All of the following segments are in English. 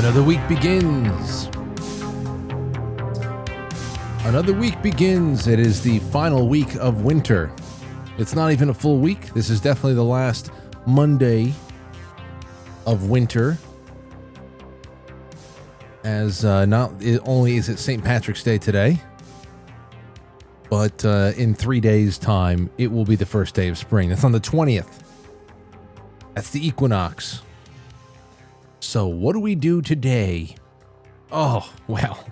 Another week begins. Another week begins. It is the final week of winter. It's not even a full week. This is definitely the last Monday of winter. As not only is it St. Patrick's Day today, but in 3 days' time, it will be the first day of spring. That's on the 20th. That's the equinox. So what do we do today? Oh, well,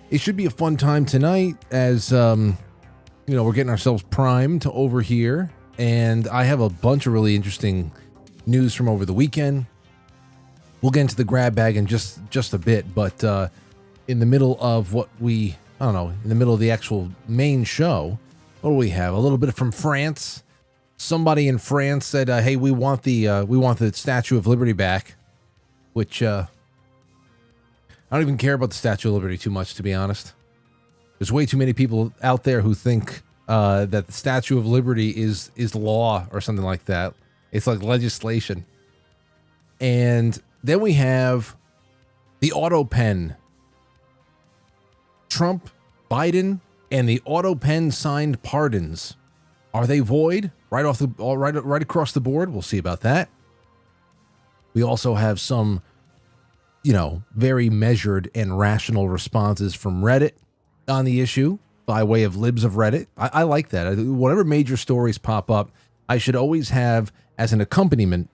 it should be a fun time tonight as, we're getting ourselves primed to over here. And I have a bunch of really interesting news from over the weekend. We'll get into the grab bag in just a bit, but in the middle of in the middle of the actual main show, what do we have? A little bit from France. Somebody in France said, "Hey, we want the Statue of Liberty back," which I don't even care about the Statue of Liberty too much, to be honest. There's way too many people out there who think that the Statue of Liberty is law or something like that. It's like legislation. And then we have the Autopen. Trump, Biden, and the Autopen signed pardons. Are they void? Right across the board? We'll see about that. We also have some, very measured and rational responses from Reddit on the issue by way of libs of Reddit. I like that. Whatever major stories pop up, I should always have as an accompaniment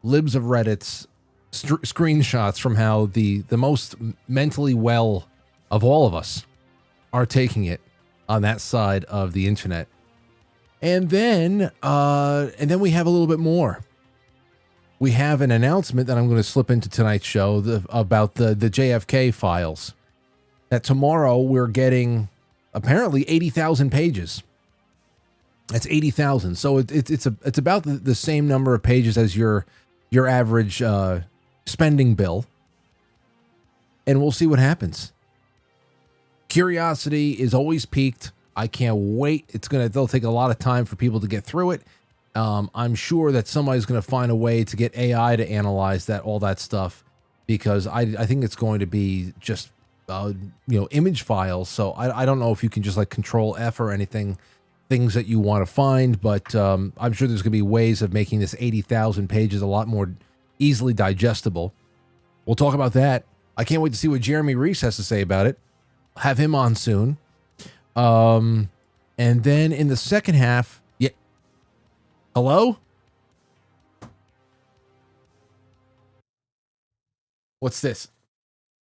libs of Reddit's screenshots from how the most mentally well of all of us are taking it on that side of the internet. And then we have a little bit more. We have an announcement that I'm going to slip into tonight's show about the JFK files. That tomorrow we're getting apparently 80,000 pages. That's 80,000. So it's about the same number of pages as your average spending bill. And we'll see what happens. Curiosity is always piqued. I can't wait. They'll take a lot of time for people to get through it. I'm sure that somebody's going to find a way to get AI to analyze all that stuff, because I think it's going to be just, image files. So I don't know if you can just like Control F or anything, things that you want to find, but I'm sure there's going to be ways of making this 80,000 pages a lot more easily digestible. We'll talk about that. I can't wait to see what Jeremy Reese has to say about it. Have him on soon. And then in the second half, hello? What's this?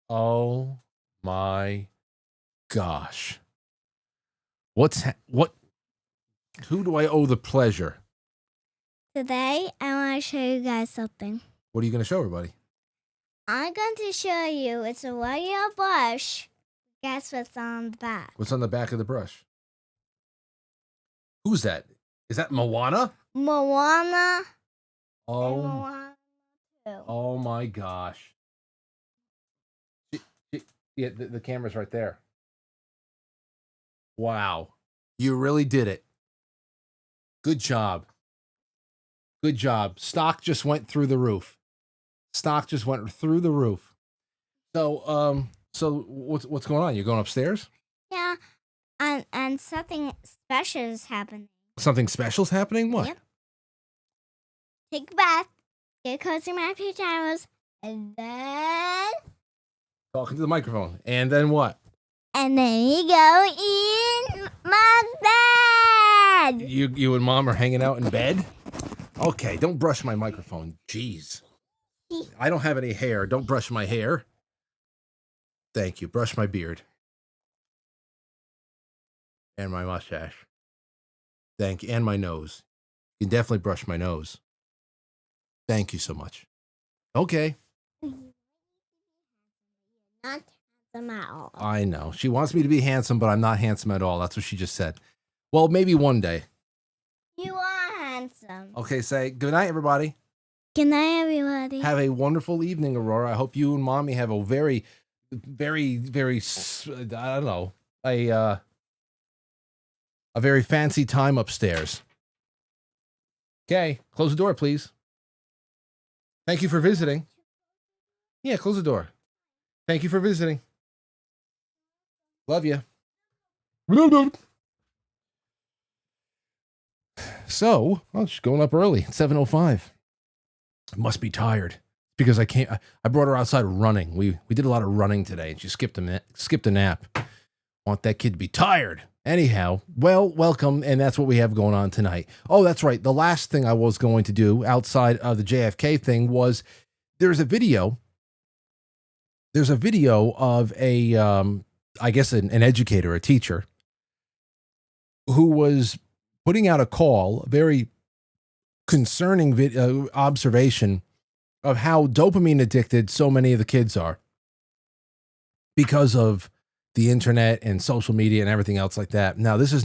Oh my gosh. What? Who do I owe the pleasure? Today, I want to show you guys something. What are you going to show everybody? I'm going to show you, it's a regular brush. Guess what's on the back? What's on the back of the brush? Who's that? Is that Moana? Moana. Oh. And Moana too. Oh my gosh. Yeah, the camera's right there. Wow. You really did it. Good job. Good job. Stock just went through the roof. So, so what's going on? You're going upstairs? Yeah. And something special is happening. Something special's happening? What? Yep. Take a bath, get cozy in my pajamas, and then... Talking to the microphone. And then what? And then you go in my bed. You and Mom are hanging out in bed? Okay, don't brush my microphone. Jeez. I don't have any hair. Don't brush my hair. Thank you. Brush my beard. And my mustache. Thank you. And my nose. You can definitely brush my nose. Thank you so much. Okay. Not handsome at all. I know. She wants me to be handsome, but I'm not handsome at all. That's what she just said. Well, maybe one day. You are handsome. Okay, say good night, everybody. Good night, everybody. Have a wonderful evening, Aurora. I hope you and Mommy have a very, very, very, I don't know, a very fancy time upstairs. Okay, close the door, please. Thank you for visiting. Yeah, close the door. Thank you for visiting. Love you. So, she's going up early. It's 7:05. Must be tired because I brought her outside running. We did a lot of running today, and she skipped a nap. Want that kid to be tired. Anyhow, well, welcome, and that's what we have going on tonight. Oh, that's right. The last thing I was going to do outside of the JFK thing was there's a video. There's a video of a, I guess, an educator, a teacher, who was putting out a call, a very concerning observation of how dopamine addicted so many of the kids are because of the internet and social media and everything else like that. Now, this is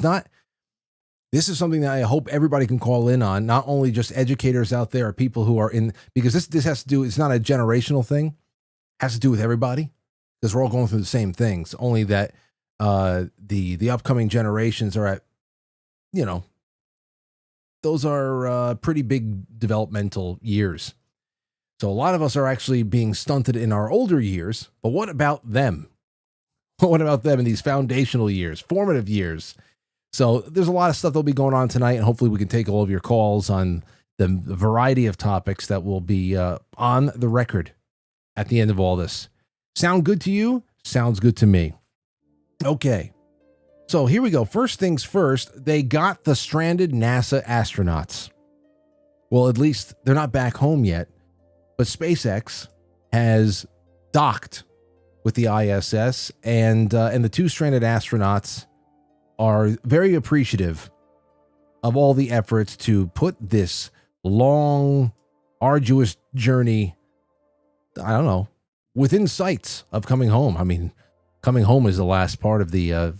something that I hope everybody can call in on, not only just educators out there or people who are in, because this has to do, it's not a generational thing, it has to do with everybody, because we're all going through the same things, only that the upcoming generations are at, those are pretty big developmental years. So a lot of us are actually being stunted in our older years, but what about them? What about them in these foundational years, formative years? So there's a lot of stuff that'll be going on tonight, and hopefully we can take all of your calls on the variety of topics that will be on the record at the end of all this. Sound good to you? Sounds good to me. Okay. So here we go. First things first, they got the stranded NASA astronauts. Well, at least they're not back home yet, but SpaceX has docked with the ISS, and the two stranded astronauts are very appreciative of all the efforts to put this long, arduous journey, I don't know, within sights of coming home. I mean, coming home is the last part of the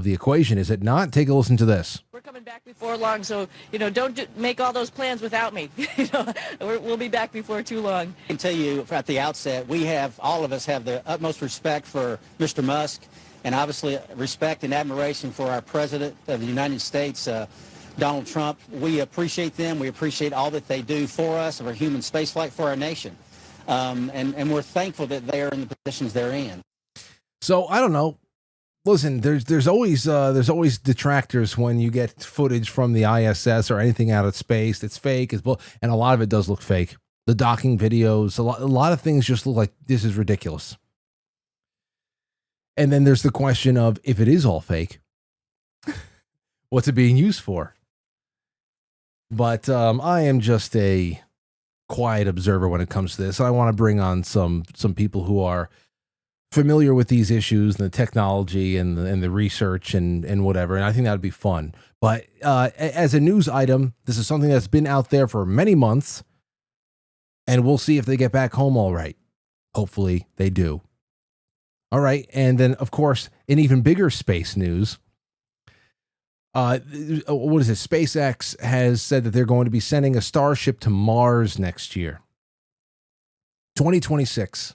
equation, is it not? Take a listen to this. We're coming back before long, so don't make all those plans without me. We'll be back before too long. I can tell you at the outset, all of us have the utmost respect for Mr. Musk, and obviously respect and admiration for our President of the United States, Donald Trump. We appreciate them. We appreciate all that they do for us, for human spaceflight, for our nation, and we're thankful that they are in the positions they're in. So I don't know. Listen, there's always detractors when you get footage from the ISS or anything out of space. It's fake, and a lot of it does look fake. The docking videos, a lot of things just look like this is ridiculous. And then there's the question of, if it is all fake, what's it being used for? But I am just a quiet observer when it comes to this. I want to bring on some people who are familiar with these issues and the technology and the research and whatever. And I think that would be fun. But as a news item, this is something that's been out there for many months, and we'll see if they get back home all right. Hopefully they do. All right. And then, of course, in even bigger space news, what is it? SpaceX has said that they're going to be sending a Starship to Mars next year. 2026.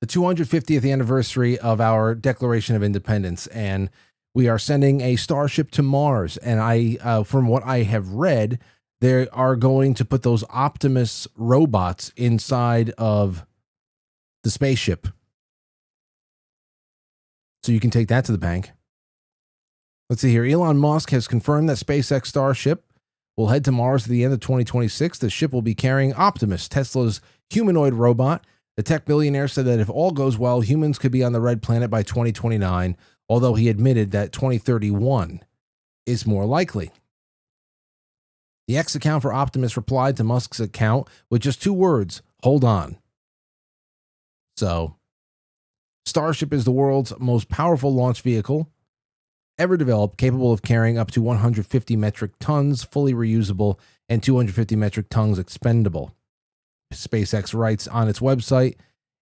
The 250th anniversary of our Declaration of Independence, and we are sending a Starship to Mars. And from what I have read, they are going to put those Optimus robots inside of the spaceship, so you can take that to the bank. Let's see here. Elon Musk has confirmed that SpaceX Starship will head to Mars at the end of 2026. The ship will be carrying Optimus, Tesla's humanoid robot. The tech billionaire said that if all goes well, humans could be on the red planet by 2029, although he admitted that 2031 is more likely. The X account for Optimus replied to Musk's account with just 2 words: hold on. So, Starship is the world's most powerful launch vehicle ever developed, capable of carrying up to 150 metric tons, fully reusable, and 250 metric tons expendable. SpaceX writes on its website,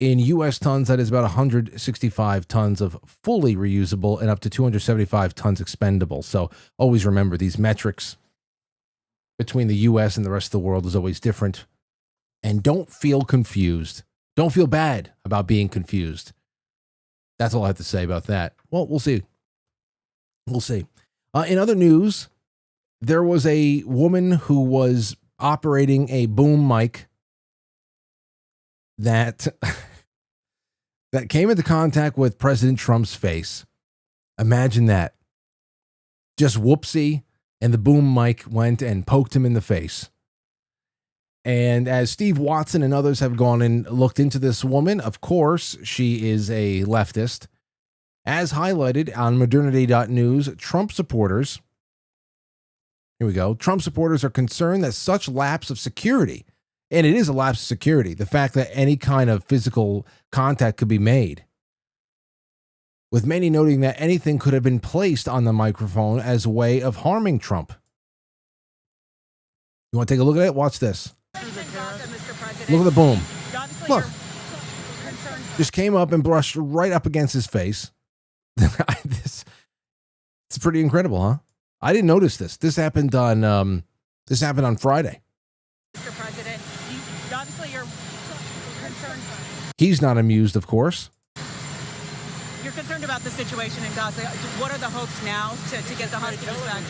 in U.S. tons, that is about 165 tons of fully reusable and up to 275 tons expendable. So always remember, these metrics between the U.S. and the rest of the world is always different. And don't feel confused. Don't feel bad about being confused. That's all I have to say about that. Well, we'll see. We'll see. In other news, there was a woman who was operating a boom mic that that came into contact with President Trump's face. Imagine that. Just whoopsie, and the boom mic went and poked him in the face. And as Steve Watson and others have gone and looked into this woman, of course, she is a leftist. As highlighted on modernity.news, Trump supporters, here we go, Trump supporters are concerned that such lapse of security, and it is a lapse of security, the fact that any kind of physical contact could be made, with many noting that anything could have been placed on the microphone as a way of harming Trump. You want to take a look at it? Watch this. Look at the boom. Look. Just came up and brushed right up against his face. It's pretty incredible, huh? I didn't notice this. This happened on Friday. Mr. President, obviously you're concerned. He's not amused, of course. You're concerned about the situation in Gaza. What are the hopes now to get the hostages back?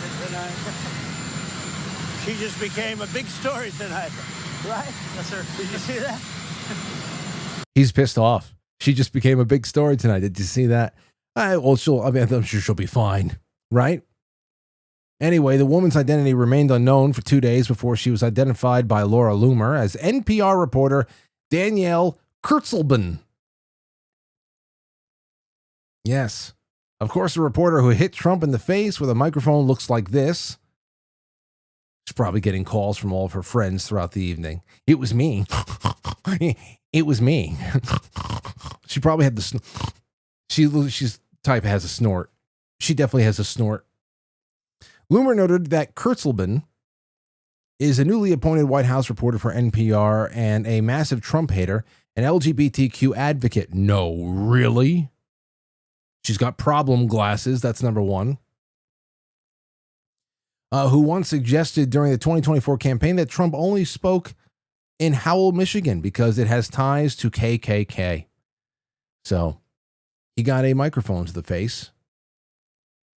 She just became a big story tonight. Right? Yes, sir. Did you see that? He's pissed off. She just became a big story tonight. Did you see that? I'm sure she'll be fine, right? Anyway, the woman's identity remained unknown for 2 days before she was identified by Laura Loomer as NPR reporter Danielle Kurtzleben. Yes. Of course, the reporter who hit Trump in the face with a microphone looks like this. She's probably getting calls from all of her friends throughout the evening. It was me. It was me. She probably had the... She's type has a snort. She definitely has a snort. Loomer noted that Kurtzleben is a newly appointed White House reporter for NPR and a massive Trump hater, an LGBTQ advocate. No, really? She's got problem glasses. That's number one. Who once suggested during the 2024 campaign that Trump only spoke in Howell, Michigan because it has ties to KKK. So he got a microphone to the face.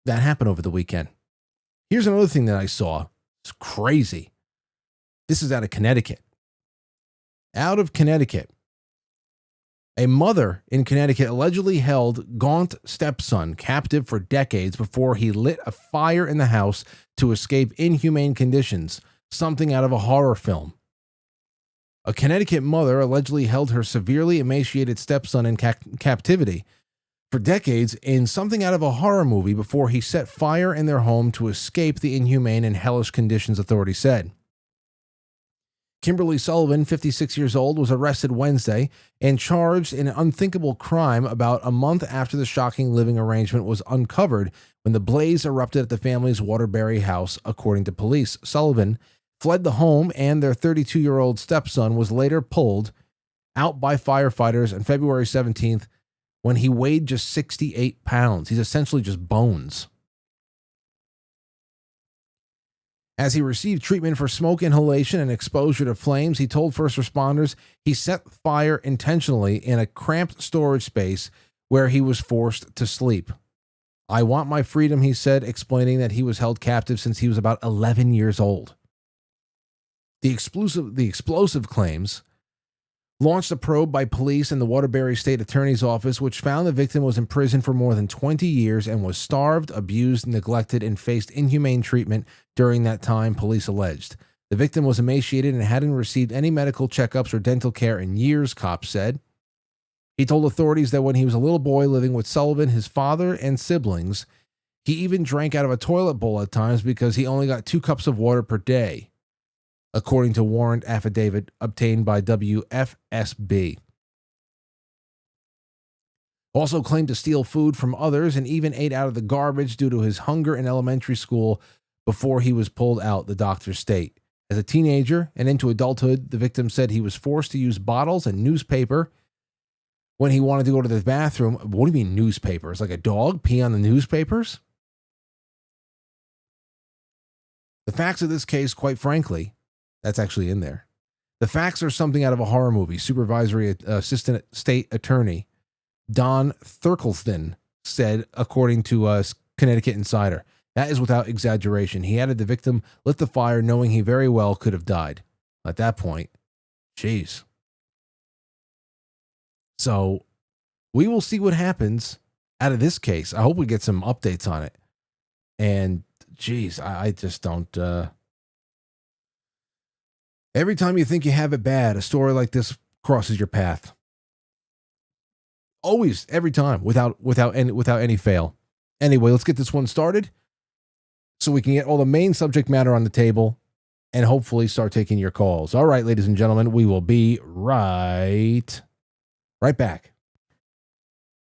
That happened over the weekend. Here's another thing that I saw. It's crazy. This is out of Connecticut. Out of Connecticut. A mother in Connecticut allegedly held gaunt stepson captive for decades before he lit a fire in the house to escape inhumane conditions, something out of a horror film. A Connecticut mother allegedly held her severely emaciated stepson in captivity for decades in something out of a horror movie before he set fire in their home to escape the inhumane and hellish conditions, authorities said. Kimberly Sullivan, 56 years old, was arrested Wednesday and charged in an unthinkable crime about a month after the shocking living arrangement was uncovered when the blaze erupted at the family's Waterbury house, according to police. Sullivan fled the home, and their 32-year-old stepson was later pulled out by firefighters on February 17th when he weighed just 68 pounds. He's essentially just bones. As he received treatment for smoke inhalation and exposure to flames, he told first responders he set fire intentionally in a cramped storage space where he was forced to sleep. I want my freedom, he said, explaining that he was held captive since he was about 11 years old. The explosive claims launched a probe by police and the Waterbury State Attorney's Office, which found the victim was in prison for more than 20 years and was starved, abused, neglected, and faced inhumane treatment during that time, police alleged. The victim was emaciated and hadn't received any medical checkups or dental care in years, cops said. He told authorities that when he was a little boy living with Sullivan, his father, and siblings, he even drank out of a toilet bowl at times because he only got 2 cups of water per day, according to warrant affidavit obtained by WFSB. Also claimed to steal food from others and even ate out of the garbage due to his hunger in elementary school before he was pulled out, the doctors state. As a teenager and into adulthood, the victim said he was forced to use bottles and newspaper when he wanted to go to the bathroom. What do you mean newspapers? Like a dog pee on the newspapers? The facts of this case, quite frankly, that's actually in there. The facts are something out of a horror movie, Supervisory Assistant State Attorney Don Thurkleston said, according to Connecticut Insider. That is without exaggeration. He added the victim lit the fire knowing he very well could have died. At that point, jeez. So we will see what happens out of this case. I hope we get some updates on it. And geez, I just don't. Every time you think you have it bad, a story like this crosses your path. Always, every time, without any fail. Anyway, let's get this one started so we can get all the main subject matter on the table and hopefully start taking your calls. All right, ladies and gentlemen, we will be right back.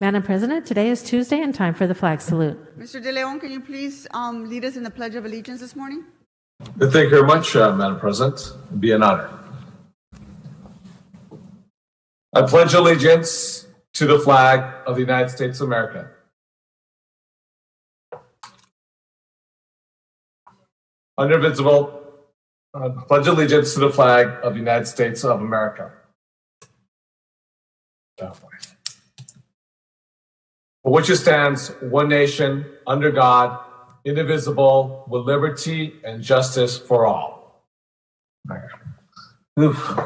Madam President, today is Tuesday and time for the flag salute. Mr. De Leon, can you please lead us in the Pledge of Allegiance this morning? Thank you very much, Madam President. It'd be an honor. I pledge allegiance to the flag of the United States of America. Indivisible, pledge allegiance to the flag of the United States of America. For which it stands, one nation, under God, indivisible, with liberty and justice for all. Oof.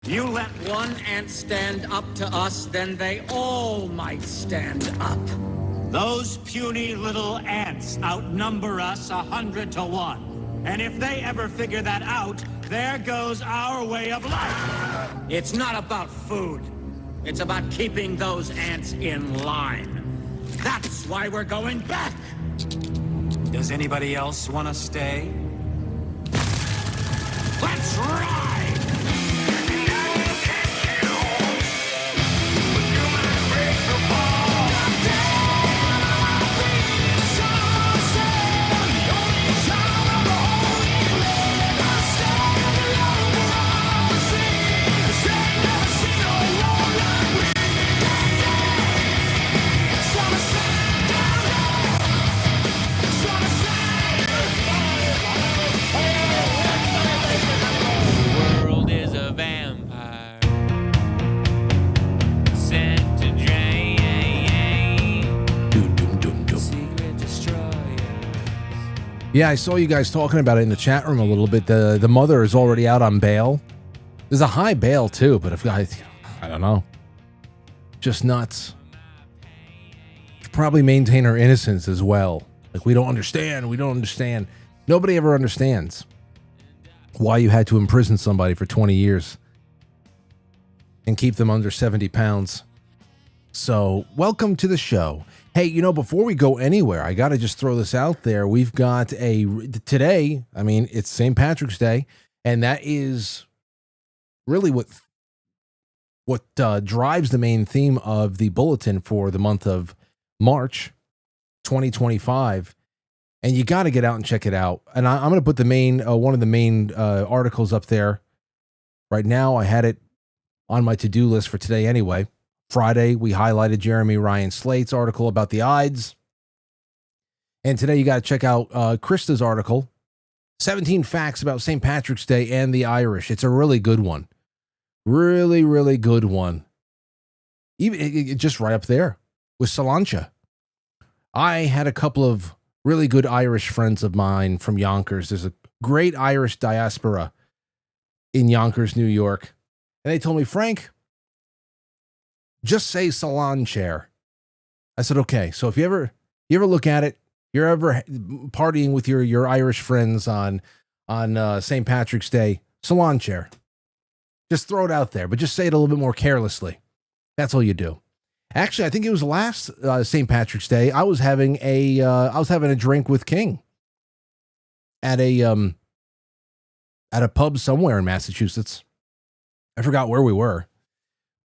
You let one ant stand up to us, then they all might stand up. Those puny little ants outnumber us 100 to 1. And if they ever figure that out, there goes our way of life. It's not about food. It's about keeping those ants in line. That's why we're going back. Does anybody else want to stay? Let's ride! Yeah, I saw you guys talking about it in the chat room a little bit. The mother is already out on bail. There's a high bail too, but I don't know. Just nuts. Should probably maintain her innocence as well. Like, we don't understand. Nobody ever understands why you had to imprison somebody for 20 years and keep them under 70 pounds. So, welcome to the show. Hey, before we go anywhere, I got to just throw this out there. We've got today, it's St. Patrick's Day, and that is really what drives the main theme of the bulletin for the month of March 2025. And you got to get out and check it out. And I'm going to put one of the main articles up there right now. I had it on my to-do list for today anyway. Friday, we highlighted Jeremy Ryan Slate's article about the Ides. And today you got to check out Krista's article, 17 Facts About St. Patrick's Day and the Irish. It's a really good one. Really, really good one. Even just right up there with Salancha. I had a couple of really good Irish friends of mine from Yonkers. There's a great Irish diaspora in Yonkers, New York. And they told me, Frank, just say salon chair. I said, okay. So if you ever look at it, you're ever partying with your Irish friends on St. Patrick's Day, salon chair. Just throw it out there, but just say it a little bit more carelessly. That's all you do. Actually, I think it was last St. Patrick's Day. I was having a drink with King at a pub somewhere in Massachusetts. I forgot where we were.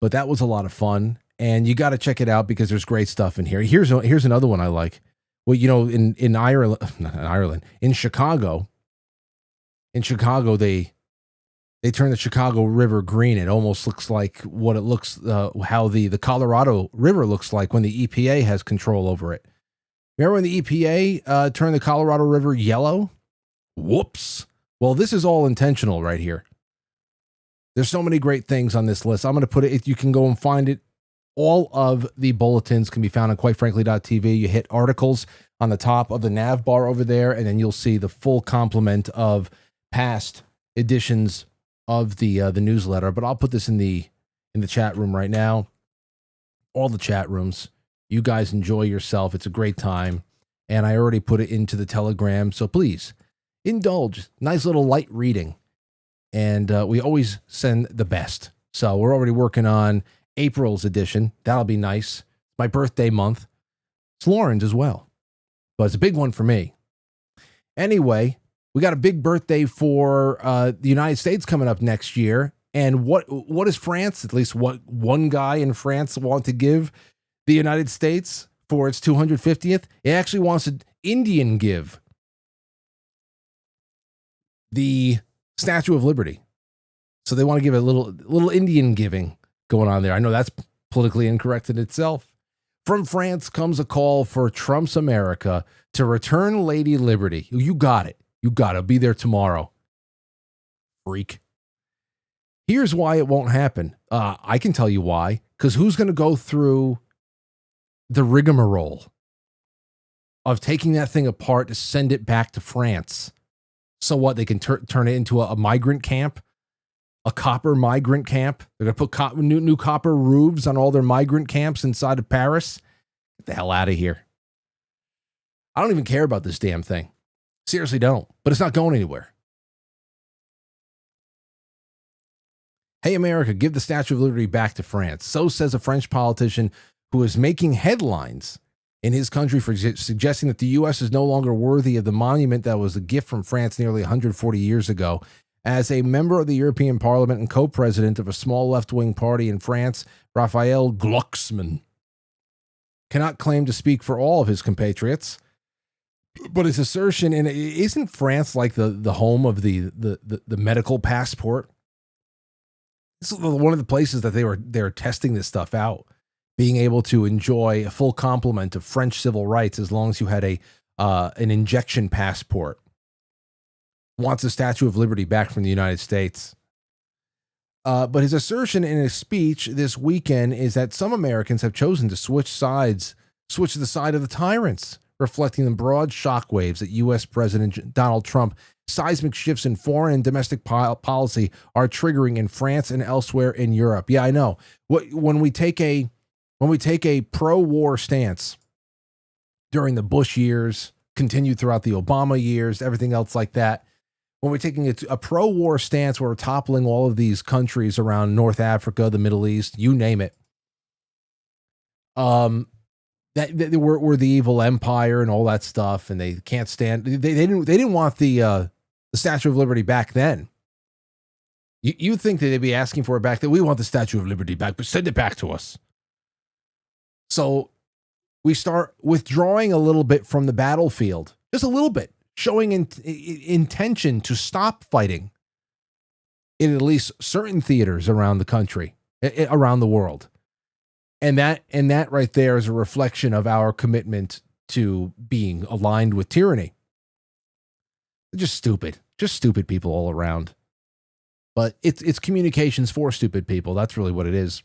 But that was a lot of fun, and you got to check it out because there's great stuff in here. Here's another one I like. Well, in Ireland, not Ireland, in Chicago, they turn the Chicago River green. It almost looks like what it looks, how the Colorado River looks like when the EPA has control over it. Remember when the EPA turned the Colorado River yellow? Whoops. Well, this is all intentional right here. There's so many great things on this list. I'm going to put it, you can go and find it All of the bulletins can be found on quitefrankly.tv. You hit articles on the top of the nav bar over there, and then you'll see the full complement of past editions of the newsletter. But I'll put this in the chat room right now. All the chat rooms. You guys enjoy yourself. It's a great time. And I already put it into the Telegram. So please indulge. Nice little light reading. And we always send the best. So we're already working on April's edition. That'll be nice. My birthday month. It's Lauren's as well. But it's a big one for me. Anyway, we got a big birthday for the United States coming up next year. And what is France, at least what one guy in France want to give the United States for its 250th? It actually wants an Indian give. The Statue of Liberty. So they want to give a little Indian giving going on there. I know that's politically incorrect in itself. From France comes a call for Trump's America to return Lady Liberty. You got it. You got to be there tomorrow. Freak. Here's why it won't happen. I can tell you why. Because who's going to go through the rigmarole of taking that thing apart to send it back to France? So what? They can turn it into a migrant camp? A copper migrant camp? They're going to put new copper roofs on all their migrant camps inside of Paris? Get the hell out of here. I don't even care about this damn thing. Seriously don't. But it's not going anywhere. Hey, America, give the Statue of Liberty back to France. So says a French politician who is making headlines in his country for suggesting that the U.S. is no longer worthy of the monument that was a gift from France nearly 140 years ago. As a member of the European Parliament and co-president of a small left-wing party in France, Raphael Glucksmann cannot claim to speak for all of his compatriots. But his assertion, and isn't France like the home of the medical passport? This is one of the places that they're testing this stuff out, being able to enjoy a full complement of French civil rights as long as you had an injection passport. Wants the Statue of Liberty back from the United States. But his assertion in his speech this weekend is that some Americans have chosen to switch to the side of the tyrants, reflecting the broad shockwaves that U.S. President Donald Trump seismic shifts in foreign and domestic policy are triggering in France and elsewhere in Europe. Yeah, I know. When we take a pro-war stance during the Bush years, continued throughout the Obama years, everything else like that, when we're taking a pro-war stance where we're toppling all of these countries around North Africa, the Middle East, you name it, that we're the evil empire and all that stuff, and they can't stand. They didn't want the Statue of Liberty back then. You think that they'd be asking for it back then? We want the Statue of Liberty back, but send it back to us. So we start withdrawing a little bit from the battlefield, just a little bit, showing intention to stop fighting in at least certain theaters around the country, around the world. And that right there is a reflection of our commitment to being aligned with tyranny. They're just stupid people all around. But it's communications for stupid people. That's really what it is.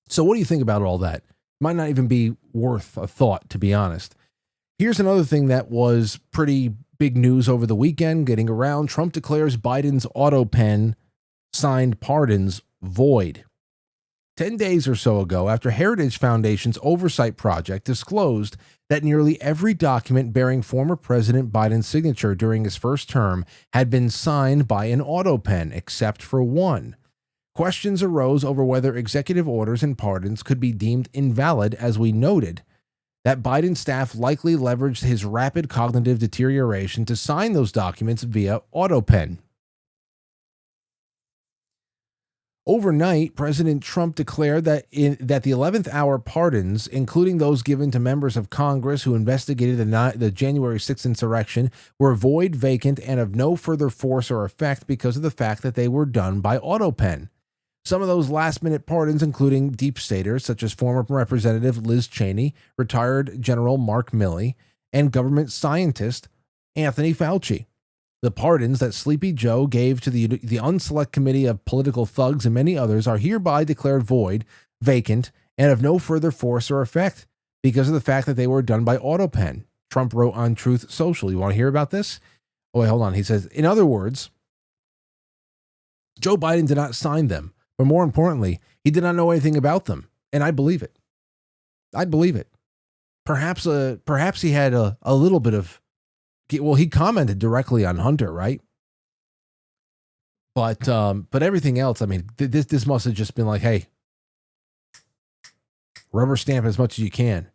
So what do you think about all that? Might not even be worth a thought, to be honest. Here's another thing that was pretty big news over the weekend, getting around. Trump declares Biden's Autopen signed pardons void. 10 days or so ago, after Heritage Foundation's oversight project disclosed that nearly every document bearing former President Biden's signature during his first term had been signed by an Autopen, except for one. Questions arose over whether executive orders and pardons could be deemed invalid, as we noted that Biden's staff likely leveraged his rapid cognitive deterioration to sign those documents via Autopen. Overnight, President Trump declared that the 11th hour pardons, including those given to members of Congress who investigated the January 6th insurrection, were void, vacant, and of no further force or effect because of the fact that they were done by Autopen. Some of those last-minute pardons, including deep staters such as former Representative Liz Cheney, retired General Mark Milley, and government scientist Anthony Fauci. The pardons that Sleepy Joe gave to the unselect committee of political thugs and many others are hereby declared void, vacant, and of no further force or effect because of the fact that they were done by Autopen. Trump wrote on Truth Social. You want to hear about this? Oh, wait, hold on. He says, in other words, Joe Biden did not sign them, but more importantly, he did not know anything about them. And I believe it. I believe it. Perhaps he had a little bit of, well, he commented directly on Hunter, right? But everything else, I mean, this must have just been like, hey, rubber stamp as much as you can.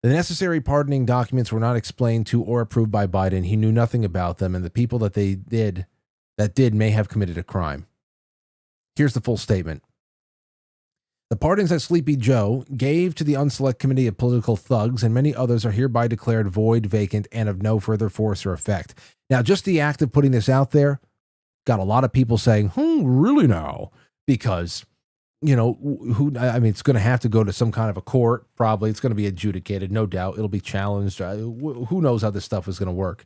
The necessary pardoning documents were not explained to or approved by Biden. He knew nothing about them, and the people that did may have committed a crime. Here's the full statement. The pardons that Sleepy Joe gave to the unselect committee of political thugs and many others are hereby declared void, vacant, and of no further force or effect. Now, just the act of putting this out there got a lot of people saying, really now? Because, you know, it's going to have to go to some kind of a court. Probably it's going to be adjudicated. No doubt it'll be challenged. Who knows how this stuff is going to work?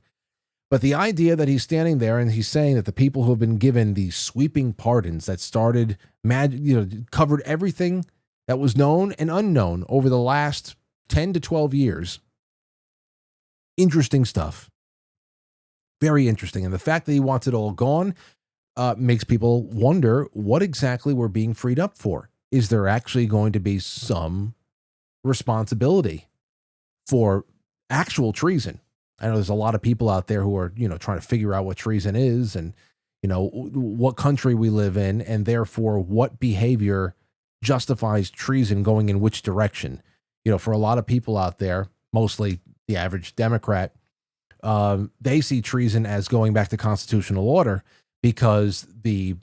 But the idea that he's standing there and he's saying that the people who have been given these sweeping pardons that started, covered everything that was known and unknown over the last 10 to 12 years. Interesting stuff. Very interesting. And the fact that he wants it all gone makes people wonder what exactly we're being freed up for. Is there actually going to be some responsibility for actual treason? I know there's a lot of people out there who are, trying to figure out what treason is and, what country we live in, and therefore what behavior justifies treason going in which direction. For a lot of people out there, mostly the average Democrat, they see treason as going back to constitutional order because the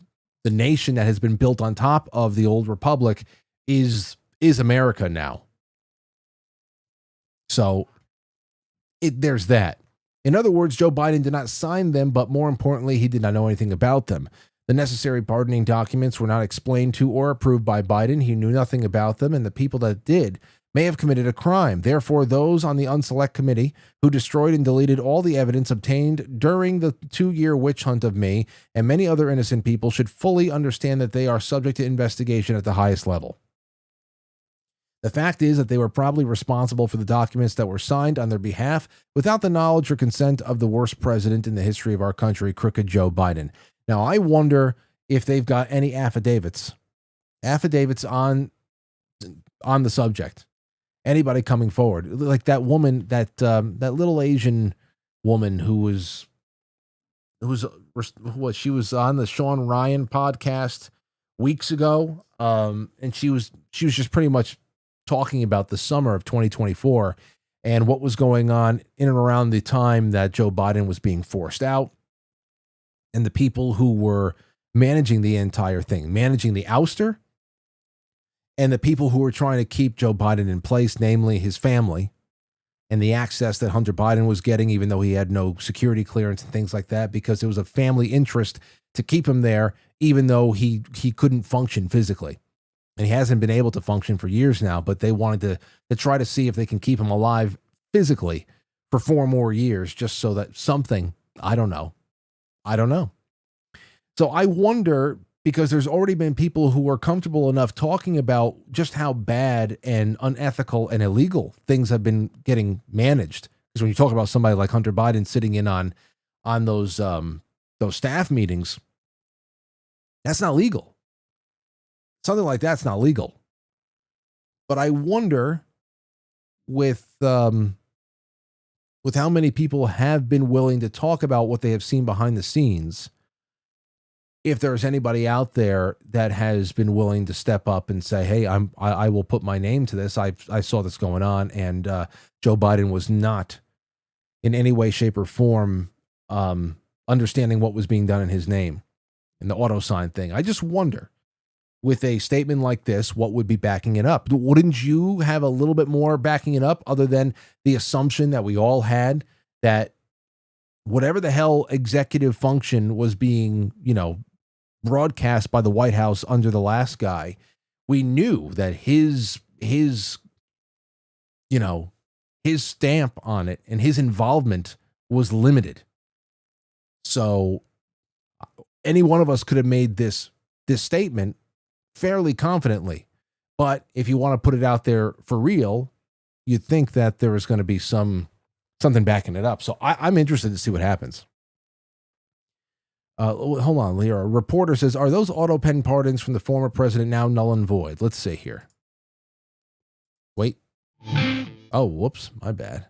nation that has been built on top of the old republic is America now. So there's that. In other words, Joe Biden did not sign them, but more importantly, he did not know anything about them. The necessary pardoning documents were not explained to or approved by Biden. He knew nothing about them, and the people that did may have committed a crime. Therefore, those on the unselect committee who destroyed and deleted all the evidence obtained during the 2-year witch hunt of me and many other innocent people should fully understand that they are subject to investigation at the highest level. The fact is that they were probably responsible for the documents that were signed on their behalf without the knowledge or consent of the worst president in the history of our country, crooked Joe Biden. Now, I wonder if they've got any affidavits on the subject. Anybody coming forward, like that woman, that little Asian woman who was she was on the Sean Ryan podcast weeks ago, and she was just pretty much talking about the summer of 2024 and what was going on in and around the time that Joe Biden was being forced out, and the people who were managing the entire thing, managing the ouster, and the people who were trying to keep Joe Biden in place, namely his family, and the access that Hunter Biden was getting, even though he had no security clearance and things like that, because it was a family interest to keep him there, even though he couldn't function physically. And he hasn't been able to function for years now, but they wanted to try to see if they can keep him alive physically for 4 more years, just so that something, I don't know. So I wonder, because there's already been people who are comfortable enough talking about just how bad and unethical and illegal things have been getting managed. Because when you talk about somebody like Hunter Biden sitting in on those staff meetings, that's not legal. Something like that's not legal. But I wonder with how many people have been willing to talk about what they have seen behind the scenes, if there's anybody out there that has been willing to step up and say, hey, I will put my name to this. I saw this going on, and Joe Biden was not in any way, shape, or form understanding what was being done in his name and the auto sign thing. I just wonder, with a statement like this, what would be backing it up? Wouldn't you have a little bit more backing it up other than the assumption that we all had that whatever the hell executive function was being, broadcast by the White House under the last guy, we knew that his stamp on it and his involvement was limited. So any one of us could have made this statement fairly confidently, But if you want to put it out there for real, you'd think that there is going to be something backing it up. So I'm interested to see what happens. Hold on, Leah. A reporter says, are those Autopen pardons from the former president now null and void? Let's see here. Wait. Oh, whoops. My bad.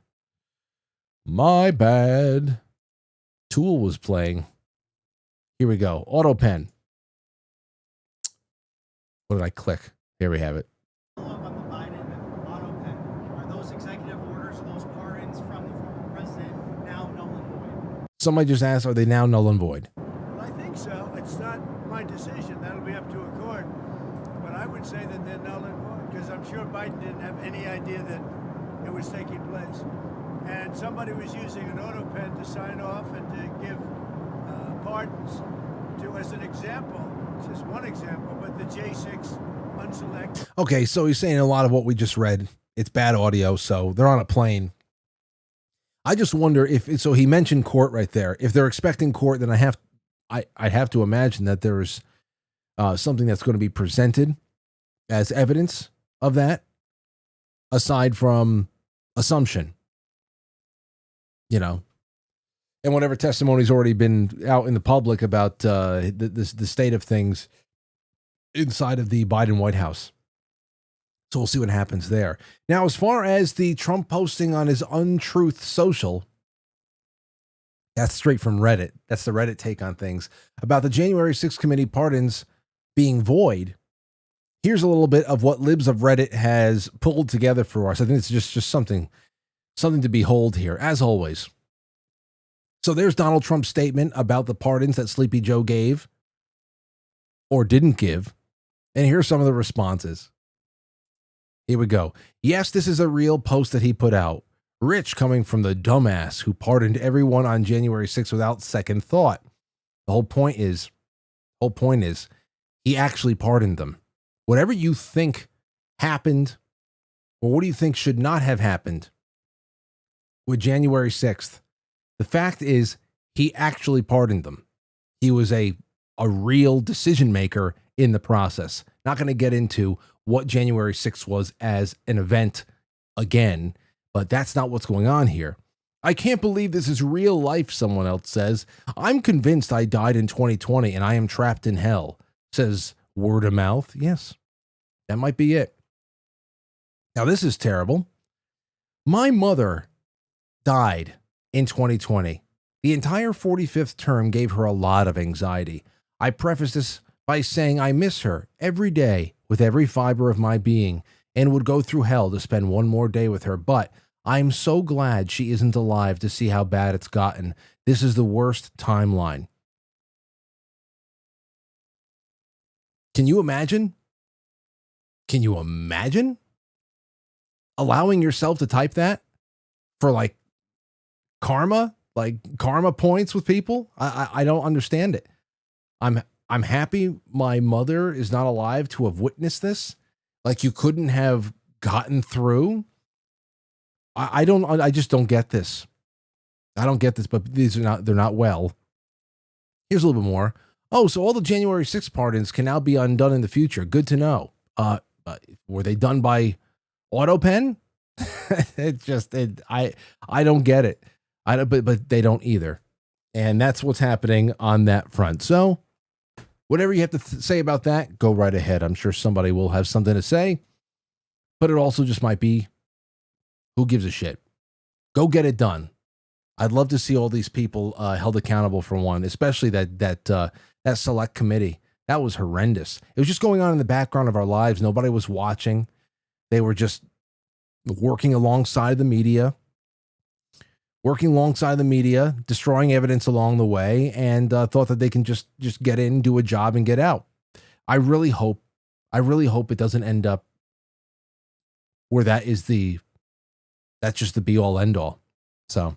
My bad. Tool was playing. Here we go. Autopen. What did I click? Here we have it. Are those executive orders, those pardons from the former president now null and void? Somebody just asked, are they now null and void? Well, I think so. It's not my decision. That'll be up to a court. But I would say that they're null and void because I'm sure Biden didn't have any idea that it was taking place. And somebody was using an Autopen to sign off and to give pardons to, as an example, just one example, but the J6 unselect. Okay, so he's saying a lot of what we just read. It's bad audio, so they're on a plane. I just wonder if, so he mentioned court right there. If they're expecting court, then I'd have to imagine that there's something that's going to be presented as evidence of that, aside from assumption. You know, and whatever testimony's already been out in the public about the state of things inside of the Biden White House. So we'll see what happens there. Now, as far as the Trump posting on his untruth social, that's straight from Reddit. That's the Reddit take on things about the January 6th committee pardons being void. Here's a little bit of what Libs of Reddit has pulled together for us. I think it's just something to behold here, as always. So there's Donald Trump's statement about the pardons that Sleepy Joe gave or didn't give. And here's some of the responses. Here we go. Yes, this is a real post that he put out. Rich coming from the dumbass who pardoned everyone on January 6th without second thought. The whole point is he actually pardoned them. Whatever you think happened, or what do you think should not have happened with January 6th, the fact is he actually pardoned them. He was a real decision maker in the process. Not going to get into what January 6th was as an event again, but that's not what's going on here. I can't believe this is real life, someone else says. I'm convinced I died in 2020 and I am trapped in hell, says word of mouth. Yes, that might be it. Now, this is terrible. My mother died in 2020. The entire 45th term gave her a lot of anxiety. I preface this by saying I miss her every day with every fiber of my being and would go through hell to spend one more day with her, but I'm so glad she isn't alive to see how bad it's gotten. This is the worst timeline. Can you imagine? Can you imagine allowing yourself to type that for like karma points with people? I don't understand it. I'm happy my mother is not alive to have witnessed this. Like, you couldn't have gotten through. I just don't get this. I don't get this, but they're not well. Here's a little bit more. Oh, so all the January 6th pardons can now be undone in the future. Good to know. Were they done by Autopen? I don't get it. But they don't either. And that's what's happening on that front. So whatever you have to say about that, go right ahead. I'm sure somebody will have something to say, but it also just might be, who gives a shit? Go get it done. I'd love to see all these people held accountable for one, especially that select committee. That was horrendous. It was just going on in the background of our lives. Nobody was watching. They were just working alongside the media, destroying evidence along the way, and thought that they can just get in, do a job, and get out. I really hope it doesn't end up where that's just the be all end all. So,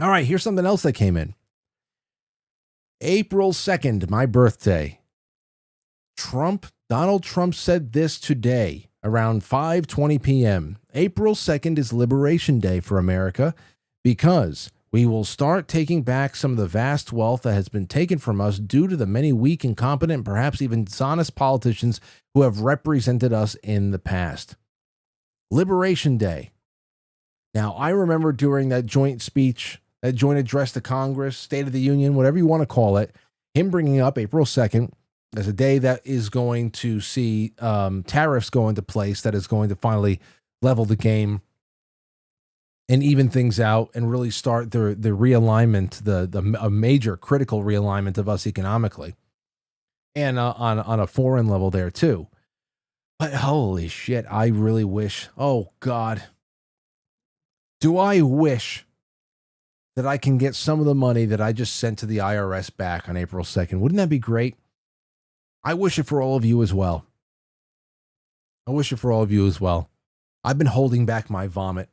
all right, here's something else that came in. April 2nd, my birthday. Donald Trump said this today around 5:20 p.m. April 2nd is Liberation Day for America because We will start taking back some of the vast wealth that has been taken from us due to the many weak, incompetent, perhaps even dishonest politicians who have represented us in the past. Liberation Day. Now, I remember during that joint speech, that joint address to Congress, State of the Union, whatever you want to call it, him bringing up April 2nd as a day that is going to see tariffs go into place, that is going to finally level the game and even things out and really start the realignment, a major critical realignment of us economically and on a foreign level there too. But holy shit, I really wish, oh God, do I wish that I can get some of the money that I just sent to the IRS back on April 2nd. Wouldn't that be great? I wish it for all of you as well. I wish it for all of you as well. I've been holding back my vomit.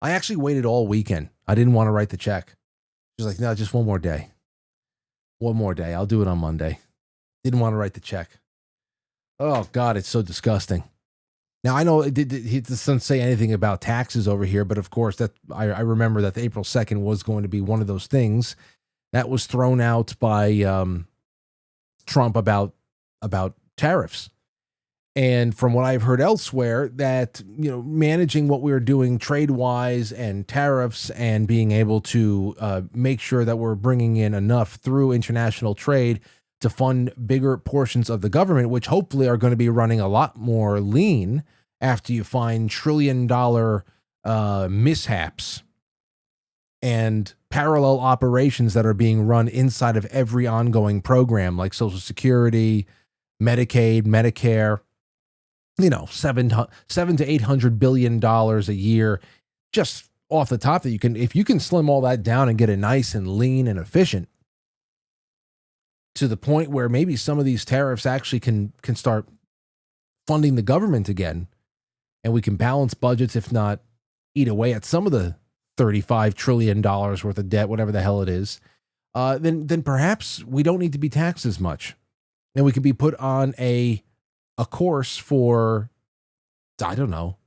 I actually waited all weekend. I didn't want to write the check. Just like, no, just one more day. One more day. I'll do it on Monday. Didn't want to write the check. Oh, God, it's so disgusting. Now, I know it doesn't say anything about taxes over here, but of course, that I remember that April 2nd was going to be one of those things that was thrown out by Trump about tariffs. And from what I've heard elsewhere, that, you know, managing what we were doing trade-wise and tariffs and being able to make sure that we're bringing in enough through international trade to fund bigger portions of the government, which hopefully are going to be running a lot more lean after you find trillion-dollar mishaps and parallel operations that are being run inside of every ongoing program like Social Security, Medicaid, Medicare, you know, $7 to $800 billion a year, just off the top, that you can, if you can slim all that down and get it nice and lean and efficient to the point where maybe some of these tariffs actually can start funding the government again, and we can balance budgets, if not eat away at some of the $35 trillion worth of debt, whatever the hell it is, then perhaps we don't need to be taxed as much. And we could be put on a course for, I don't know,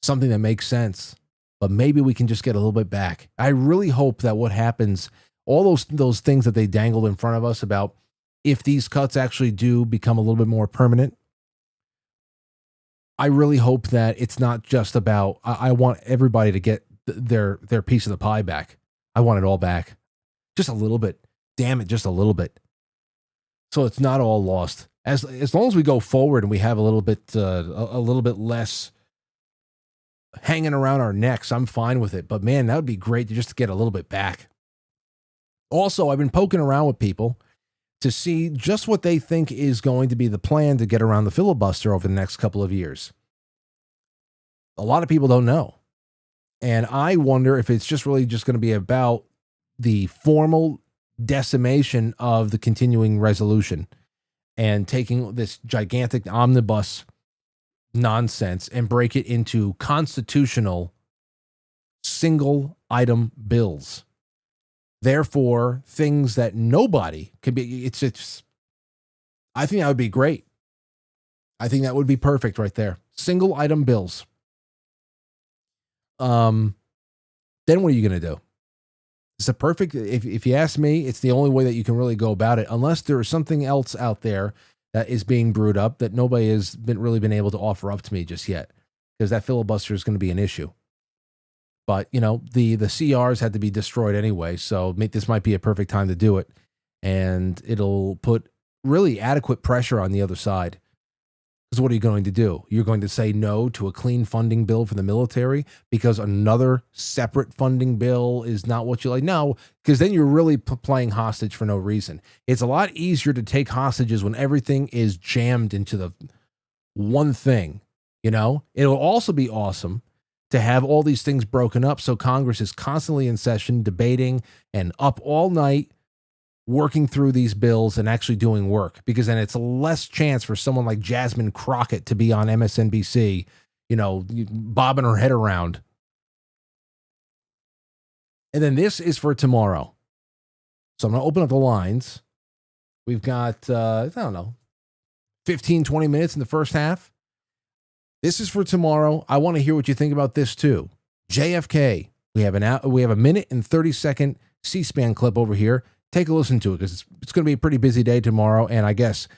something that makes sense. But maybe we can just get a little bit back. I really hope that what happens, all those things that they dangled in front of us about if these cuts actually do become a little bit more permanent, I really hope that it's not just about, I want everybody to get their piece of the pie back. I want it all back. Just a little bit. Damn it, just a little bit. So it's not all lost. As long as we go forward and we have a little bit less hanging around our necks, I'm fine with it. But man, that would be great to just get a little bit back. Also, I've been poking around with people to see just what they think is going to be the plan to get around the filibuster over the next couple of years. A lot of people don't know. And I wonder if it's just really just going to be about the formal decimation of the continuing resolution and taking this gigantic omnibus nonsense and break it into constitutional single item bills. Therefore, things that nobody can be, it's, I think that would be great. I think that would be perfect right there. Single item bills. Then what are you going to do? It's a perfect, if you ask me, it's the only way that you can really go about it, unless there is something else out there that is being brewed up that nobody has really been able to offer up to me just yet, because that filibuster is going to be an issue. But, you know, the CRs had to be destroyed anyway, so this might be a perfect time to do it. And it'll put really adequate pressure on the other side. Because what are you going to do? You're going to say no to a clean funding bill for the military because another separate funding bill is not what you like? No, because then you're really playing hostage for no reason. It's a lot easier to take hostages when everything is jammed into the one thing, you know? It'll also be awesome to have all these things broken up so Congress is constantly in session, debating and up all night, working through these bills and actually doing work, because then it's less chance for someone like Jasmine Crockett to be on MSNBC, you know, bobbing her head around. And then this is for tomorrow. So I'm going to open up the lines. We've got, I don't know, 15, 20 minutes in the first half. This is for tomorrow. I want to hear what you think about this too. JFK. We have a minute and 30-second C-SPAN clip over here. Take a listen to it because it's going to be a pretty busy day tomorrow. And I guess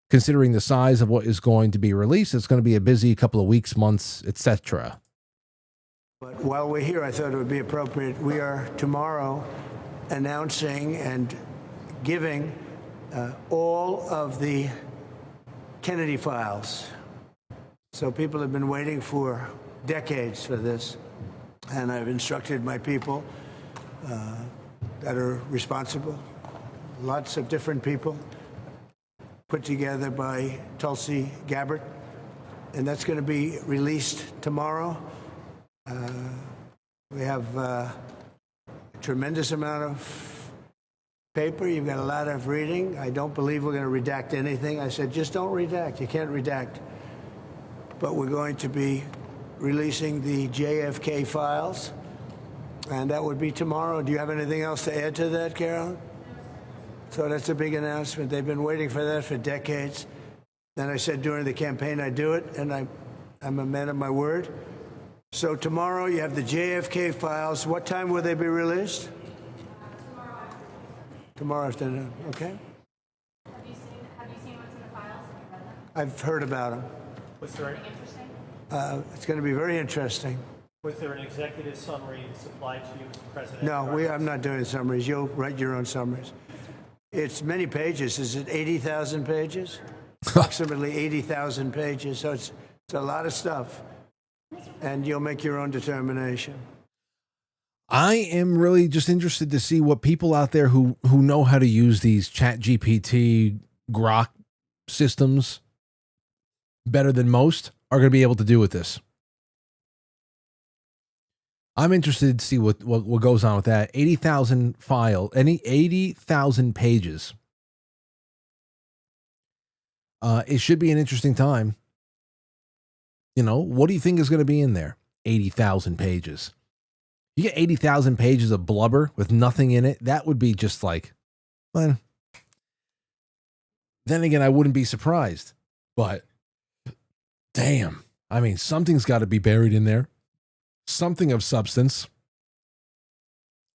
considering the size of what is going to be released, it's going to be a busy couple of weeks, months, etc. But while we're here, I thought it would be appropriate. We are tomorrow announcing and giving all of the Kennedy files. So people have been waiting for decades for this. And I've instructed my people that are responsible, lots of different people, put together by Tulsi Gabbard. And that's going to be released tomorrow. We have a tremendous amount of paper. You've got a lot of reading. I don't believe we're going to redact anything. I said, just don't redact. You can't redact. But we're going to be releasing the JFK files, and that would be tomorrow. Do you have anything else to add to that, Carolyn? So that's a big announcement. They've been waiting for that for decades. Then I said during the campaign I'd do it, and I'm a man of my word. So tomorrow you have the JFK files. What time will they be released? Tomorrow afternoon. Okay. Have you seen what's in the files? Have you read them? I've heard about them. Was there It's going to be very interesting. an executive summary supplied to you, Mr. President? No, I'm not doing summaries. You'll write your own summaries. It's many pages. Is it 80,000 pages? Approximately 80,000 pages. So it's a lot of stuff. And you'll make your own determination. I am really just interested to see what people out there who know how to use these Chat GPT, Grok systems better than most are going to be able to do with this. I'm interested to see what goes on with that. 80,000 pages. It should be an interesting time. You know, what do you think is going to be in there? 80,000 pages. You get 80,000 pages of blubber with nothing in it. That would be just like, well, then again, I wouldn't be surprised. But damn, I mean, something's got to be buried in there. Something of substance.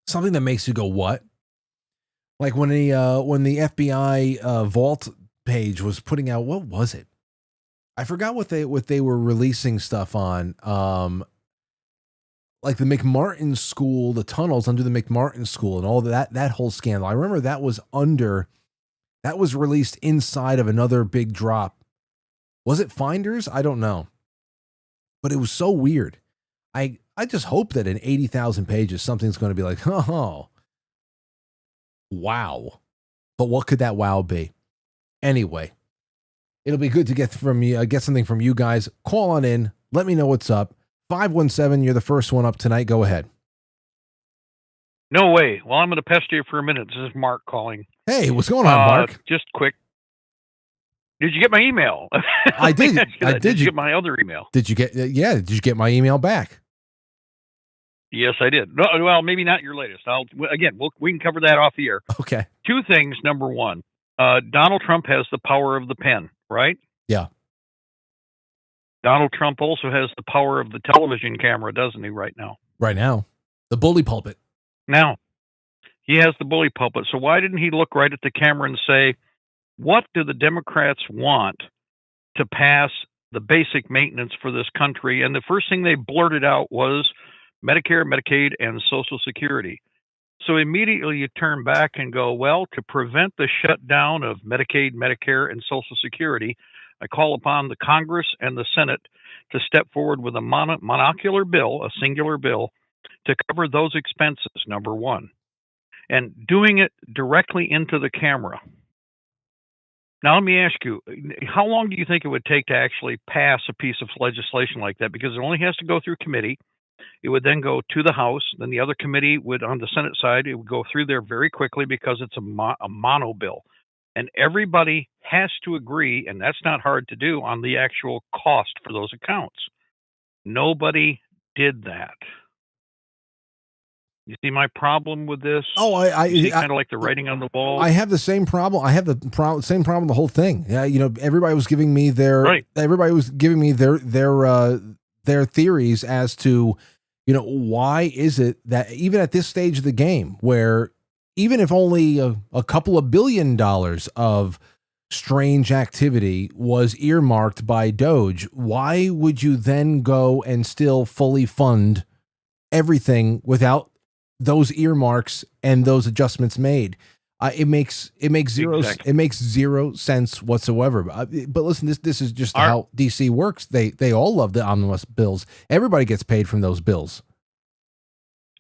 Something that makes you go, what? Like when the FBI vault page was putting out, what was it? I forgot what they were releasing stuff on. Like the McMartin School, the tunnels under the McMartin School and all that whole scandal. I remember that was released inside of another big drop. Was it Finders? I don't know. But it was so weird. I just hope that in 80,000 pages, something's going to be like, oh, wow. But what could that wow be? Anyway, it'll be good to get something from you guys. Call on in. Let me know what's up. 517, you're the first one up tonight. Go ahead. No way. Well, I'm going to pester you for a minute. This is Mark calling. Hey, what's going on, Mark? Just quick. Did you get my email? I did. Did you get my other email? Did you get my email back? Yes, I did. No, well, maybe not your latest. We can cover that off the air. Okay. Two things. Number one, Donald Trump has the power of the pen, right? Yeah. Donald Trump also has the power of the television camera, doesn't he, right now? Right now. The bully pulpit. Now, he has the bully pulpit. So why didn't he look right at the camera and say, what do the Democrats want to pass the basic maintenance for this country? And the first thing they blurted out was Medicare, Medicaid, and Social Security. So immediately you turn back and go, well, to prevent the shutdown of Medicaid, Medicare, and Social Security, I call upon the Congress and the Senate to step forward with a monocular bill, a singular bill, to cover those expenses, number one. And doing it directly into the camera. Now, let me ask you, how long do you think it would take to actually pass a piece of legislation like that? Because it only has to go through committee. It would then go to the House. Then the other committee would, on the Senate side, it would go through there very quickly because it's a mono bill. And everybody has to agree, and that's not hard to do, on the actual cost for those accounts. Nobody did that. You see my problem with this? Oh, I kind of like the writing on the wall. I have the same problem. I have the same problem. The whole thing. Yeah, everybody was giving me their theories as to Why is it that even at this stage of the game, where even if only a couple of $1 billion of strange activity was earmarked by Doge, why would you then go and still fully fund everything without those earmarks and those adjustments made? It makes zero sense whatsoever. But listen, this is just how DC works. They all love the omnibus bills. Everybody gets paid from those bills.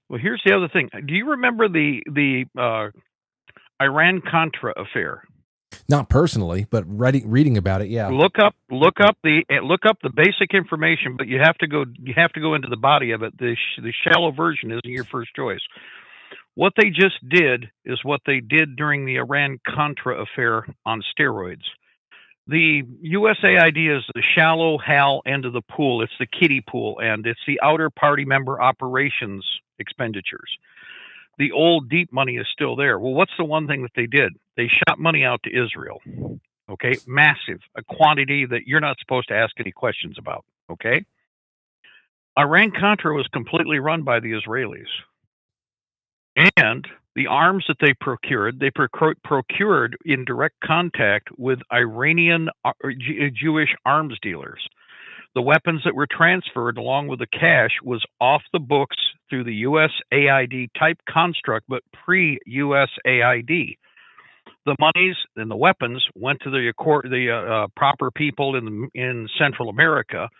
Well, here's the other thing. Do you remember the Iran-Contra affair? Not personally, but reading about it, yeah. Look up the basic information, but you have to go into the body of it. The shallow version isn't your first choice. What they just did is what they did during the Iran-Contra affair on steroids. The USAID is the shallow HAL end of the pool. It's the kiddie pool end. It's the outer party member operations expenditures. The old deep money is still there. Well, what's the one thing that they did? They shot money out to Israel. Okay, massive, a quantity that you're not supposed to ask any questions about. Okay, Iran-Contra was completely run by the Israelis. And the arms that they procured in direct contact with Iranian Jewish arms dealers. The weapons that were transferred along with the cash was off the books through the USAID type construct, but pre-USAID. The monies and the weapons went to the proper people in Central America.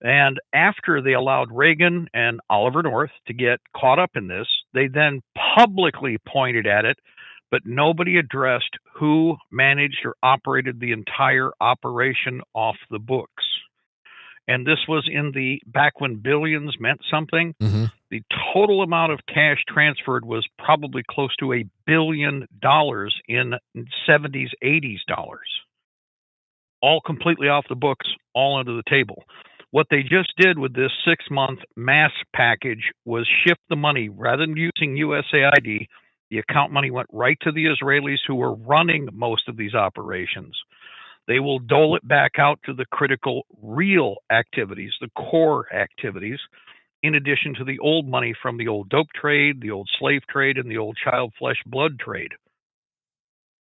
And after they allowed Reagan and Oliver North to get caught up in this, they then publicly pointed at it, but nobody addressed who managed or operated the entire operation off the books. And this was back when billions meant something. Mm-hmm. The total amount of cash transferred was probably close to $1 billion in 70s, 80s dollars. All completely off the books, all under the table. What they just did with this 6-month mass package was shift the money. Rather than using USAID, the account money went right to the Israelis who were running most of these operations. They will dole it back out to the critical real activities, the core activities, in addition to the old money from the old dope trade, the old slave trade, and the old child flesh blood trade.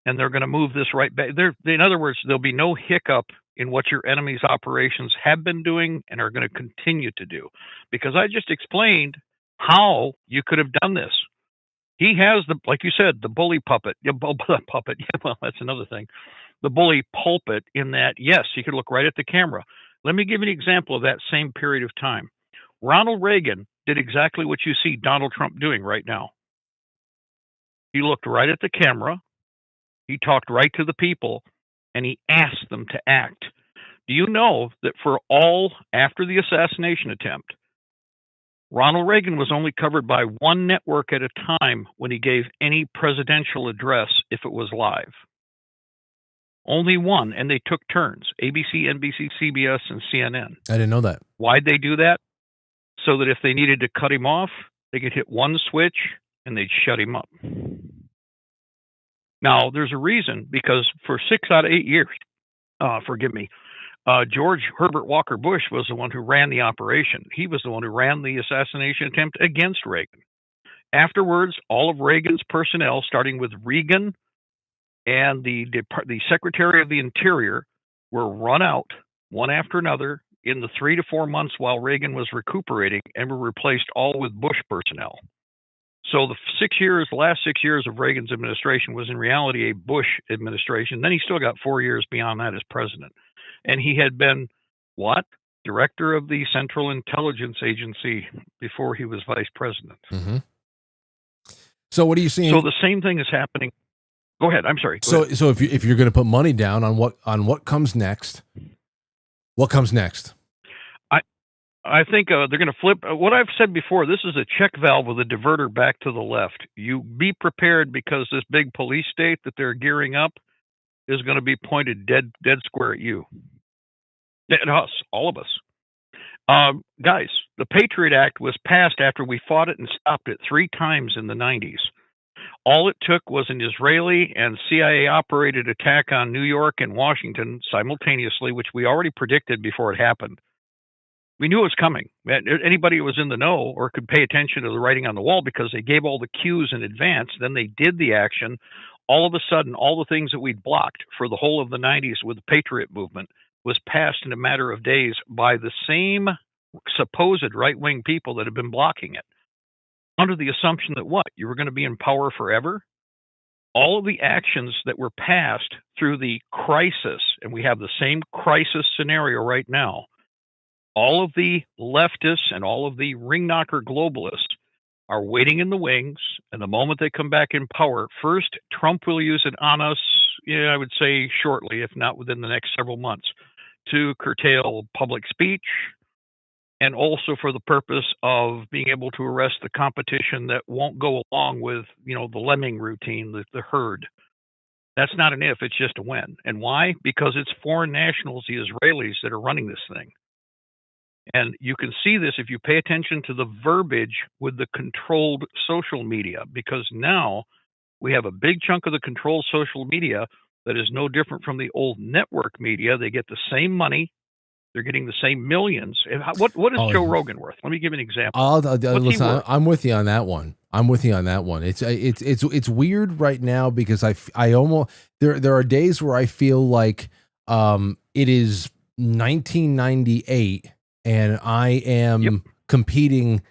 And they're going to move this right back. In other words, there'll be no hiccup in what your enemy's operations have been doing and are going to continue to do. Because I just explained how you could have done this. He has, like you said, the bully puppet. Yeah, puppet. Yeah, well, that's another thing. The bully pulpit in that, yes, you could look right at the camera. Let me give you an example of that same period of time. Ronald Reagan did exactly what you see Donald Trump doing right now. He looked right at the camera. He talked right to the people, and he asked them to act. Do you know that after the assassination attempt, Ronald Reagan was only covered by one network at a time when he gave any presidential address if it was live? Only one, and they took turns, ABC, NBC, CBS, and CNN. I didn't know that. Why'd they do that? So that if they needed to cut him off, they could hit one switch and they'd shut him up. Now, there's a reason, because for 6 out of 8 years, George Herbert Walker Bush was the one who ran the operation. He was the one who ran the assassination attempt against Reagan. Afterwards, all of Reagan's personnel, starting with Reagan and the Secretary of the Interior, were run out one after another in the 3 to 4 months while Reagan was recuperating, and were replaced all with Bush personnel. So the last 6 years of Reagan's administration was in reality a Bush administration. Then he still got 4 years beyond that as president. And he had been, director of the Central Intelligence Agency before he was vice president. Mm-hmm. So what are you seeing? So the same thing is happening. Go ahead. I'm sorry. So if you're going to put money down on what comes next, what comes next? I think they're going to flip. What I've said before, this is a check valve with a diverter back to the left. You be prepared, because this big police state that they're gearing up is going to be pointed dead square at you. At us, all of us. Guys, the Patriot Act was passed after we fought it and stopped it 3 times in the 90s. All it took was an Israeli and CIA-operated attack on New York and Washington simultaneously, which we already predicted before it happened. We knew it was coming. Anybody who was in the know or could pay attention to the writing on the wall, because they gave all the cues in advance, then they did the action. All of a sudden, all the things that we'd blocked for the whole of the 90s with the Patriot movement was passed in a matter of days by the same supposed right-wing people that had been blocking it, under the assumption that what? You were going to be in power forever? All of the actions that were passed through the crisis, and we have the same crisis scenario right now, all of the leftists and all of the ring knocker globalists are waiting in the wings, and the moment they come back in power, first, Trump will use it on us, I would say shortly, if not within the next several months, to curtail public speech, and also for the purpose of being able to arrest the competition that won't go along with, the lemming routine, the herd. That's not an if, it's just a when. And why? Because it's foreign nationals, the Israelis, that are running this thing. And you can see this if you pay attention to the verbiage with the controlled social media, because now we have a big chunk of the controlled social media that is no different from the old network media. They get the same money. They're getting the same millions. What is Joe Rogan worth? Let me give you an example. Listen, I'm with you on that one. It's weird right now because I almost there are days where I feel like it is 1998 and I am competing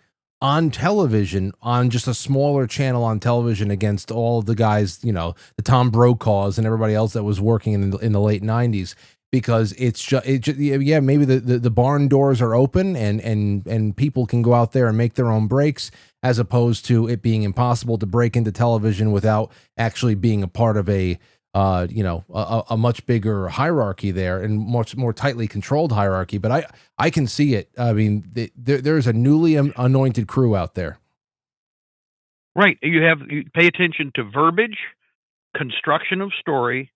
on television, on just a smaller channel on television, against all of the guys, the Tom Brokaws and everybody else that was working in the late 90s. Because maybe the barn doors are open and people can go out there and make their own breaks, as opposed to it being impossible to break into television without actually being a part of a much bigger hierarchy there, and much more tightly controlled hierarchy. But I can see it. I mean, there's a newly anointed crew out there. Right. You pay attention to verbiage, construction of story,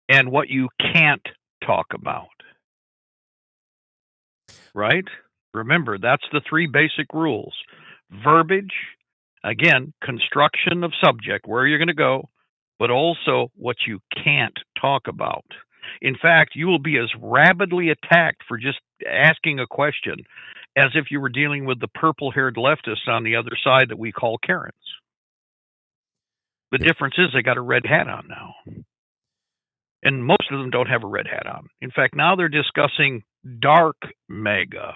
and what you can't talk about. Right? Remember, that's the three basic rules. Verbiage, again, construction of subject, where you're going to go, but also what you can't talk about. In fact, you will be as rabidly attacked for just asking a question as if you were dealing with the purple-haired leftists on the other side that we call Karens. The difference is they got a red hat on now. And most of them don't have a red hat on. In fact, now they're discussing dark mega.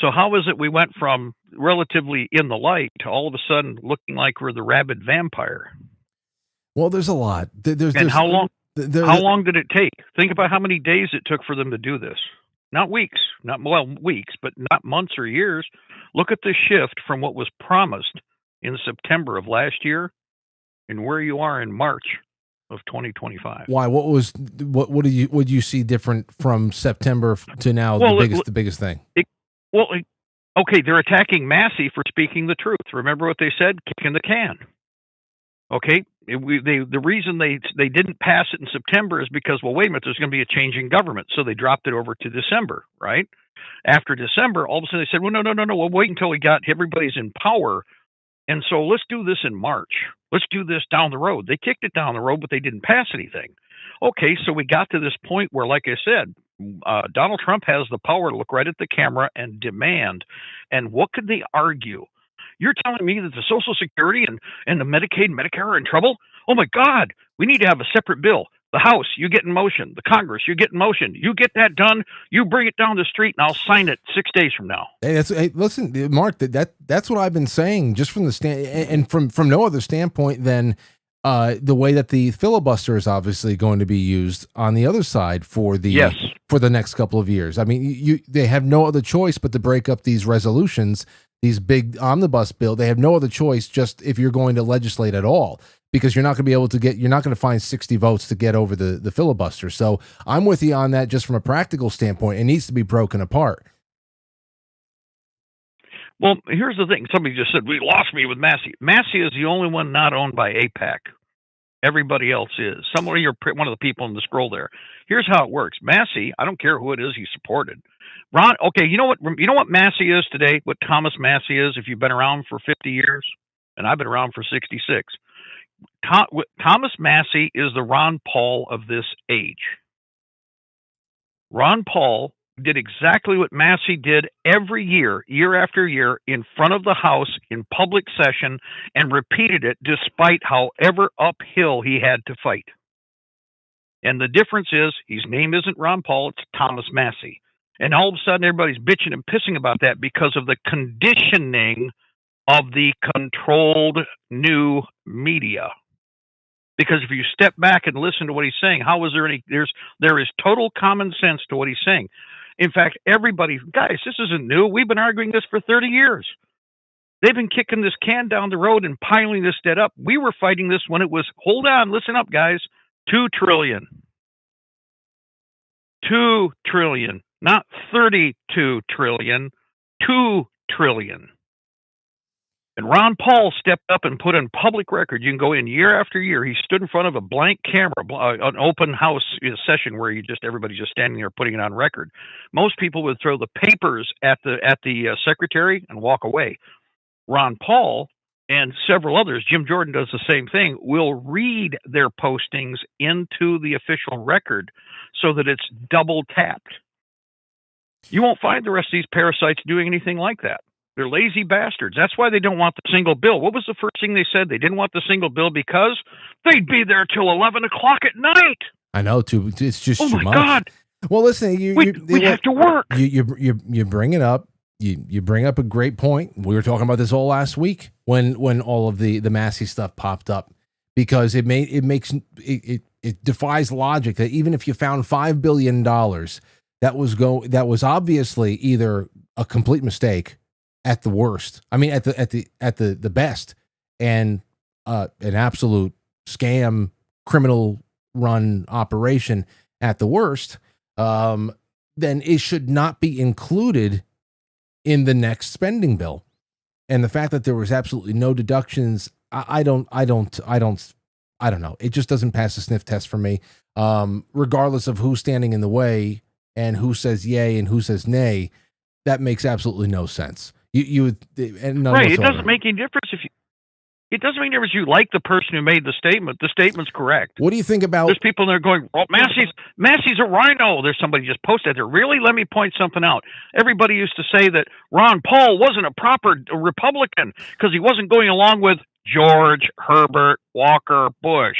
So how is it we went from relatively in the light to all of a sudden looking like we're the rabid vampire? Well, there's a lot. How long did it take? Think about how many days it took for them to do this. Not weeks, weeks, but not months or years. Look at the shift from what was promised in September of last year and where you are in March of 2025. Why? What do you see different from September to now? The biggest thing. Okay, they're attacking Massey for speaking the truth. Remember what they said? Kick in the can. Okay, the reason they didn't pass it in September is because, well, wait a minute, there's going to be a change in government, so they dropped it over to December, right? After December, all of a sudden they said, well, no, we'll wait until we got everybody's in power, and so let's do this in March. Let's do this down the road. They kicked it down the road, but they didn't pass anything. Okay, so we got to this point where, like I said, Donald Trump has the power to look right at the camera and demand. And what could they argue? You're telling me that the Social Security and the Medicaid and Medicare are in trouble? Oh, my God, we need to have a separate bill. The House, you get in motion. The Congress, you get in motion. You get that done. You bring it down the street, and I'll sign it 6 days from now. Hey, listen, Mark. That's what I've been saying, just from the and from no other standpoint than the way that the filibuster is obviously going to be used on the other side for the next couple of years. I mean, they have no other choice but to break up these resolutions, these big omnibus bill. They have no other choice, just if you're going to legislate at all. Because you're not going to find 60 votes to get over the filibuster. So I'm with you on that. Just from a practical standpoint, it needs to be broken apart. Well, here's the thing. Somebody just said, we lost me with Massey. Massey is the only one not owned by AIPAC. Everybody else is. One of the people in the scroll there. Here's how it works. Massey, I don't care who it is he supported. Ron, okay, you know what Massey is today? What Thomas Massey is, if you've been around for 50 years? And I've been around for 66. Thomas Massey is the Ron Paul of this age. Ron Paul did exactly what Massey did every year, year after year, in front of the House in public session, and repeated it despite however uphill he had to fight. And the difference is his name isn't Ron Paul, it's Thomas Massey. And all of a sudden everybody's bitching and pissing about that because of the conditioning of the controlled new media. Because if you step back and listen to what he's saying, how is there any, there is total common sense to what he's saying. In fact, everybody, guys, this isn't new. We've been arguing this for 30 years. They've been kicking this can down the road and piling this debt up. We were fighting this when it was, hold on, listen up, guys, 2 trillion. 2 trillion, not 32 trillion, 2 trillion. And Ron Paul stepped up and put on public record. You can go in year after year. He stood in front of a blank camera, an open house session where everybody's just standing there putting it on record. Most people would throw the papers at the secretary and walk away. Ron Paul and several others, Jim Jordan does the same thing, will read their postings into the official record so that it's double tapped. You won't find the rest of these parasites doing anything like that. They're lazy bastards. That's why they don't want the single bill. What was the first thing they said? They didn't want the single bill because they'd be there till 11 o'clock at night. I know, too. It's just oh too my much. God. Well, listen, we have to work. You bring it up. You bring up a great point. We were talking about this all last week when all of the Massey stuff popped up, because it defies logic that even if you found $5 billion, that was obviously either a complete mistake at the worst. I mean, at the best, and an absolute scam, criminal run operation at the worst. Then it should not be included in the next spending bill. And the fact that there was absolutely no deductions, I don't know. It just doesn't pass the sniff test for me. Regardless of who's standing in the way and who says yay and who says nay, that makes absolutely no sense. Right. It doesn't make any difference it doesn't make any difference. You like the person who made the statement. The statement's correct. What do you think about? There's people that are going, well, Massey's a rhino. There's somebody just posted there. Really? Let me point something out. Everybody used to say that Ron Paul wasn't a proper Republican because he wasn't going along with George Herbert Walker Bush.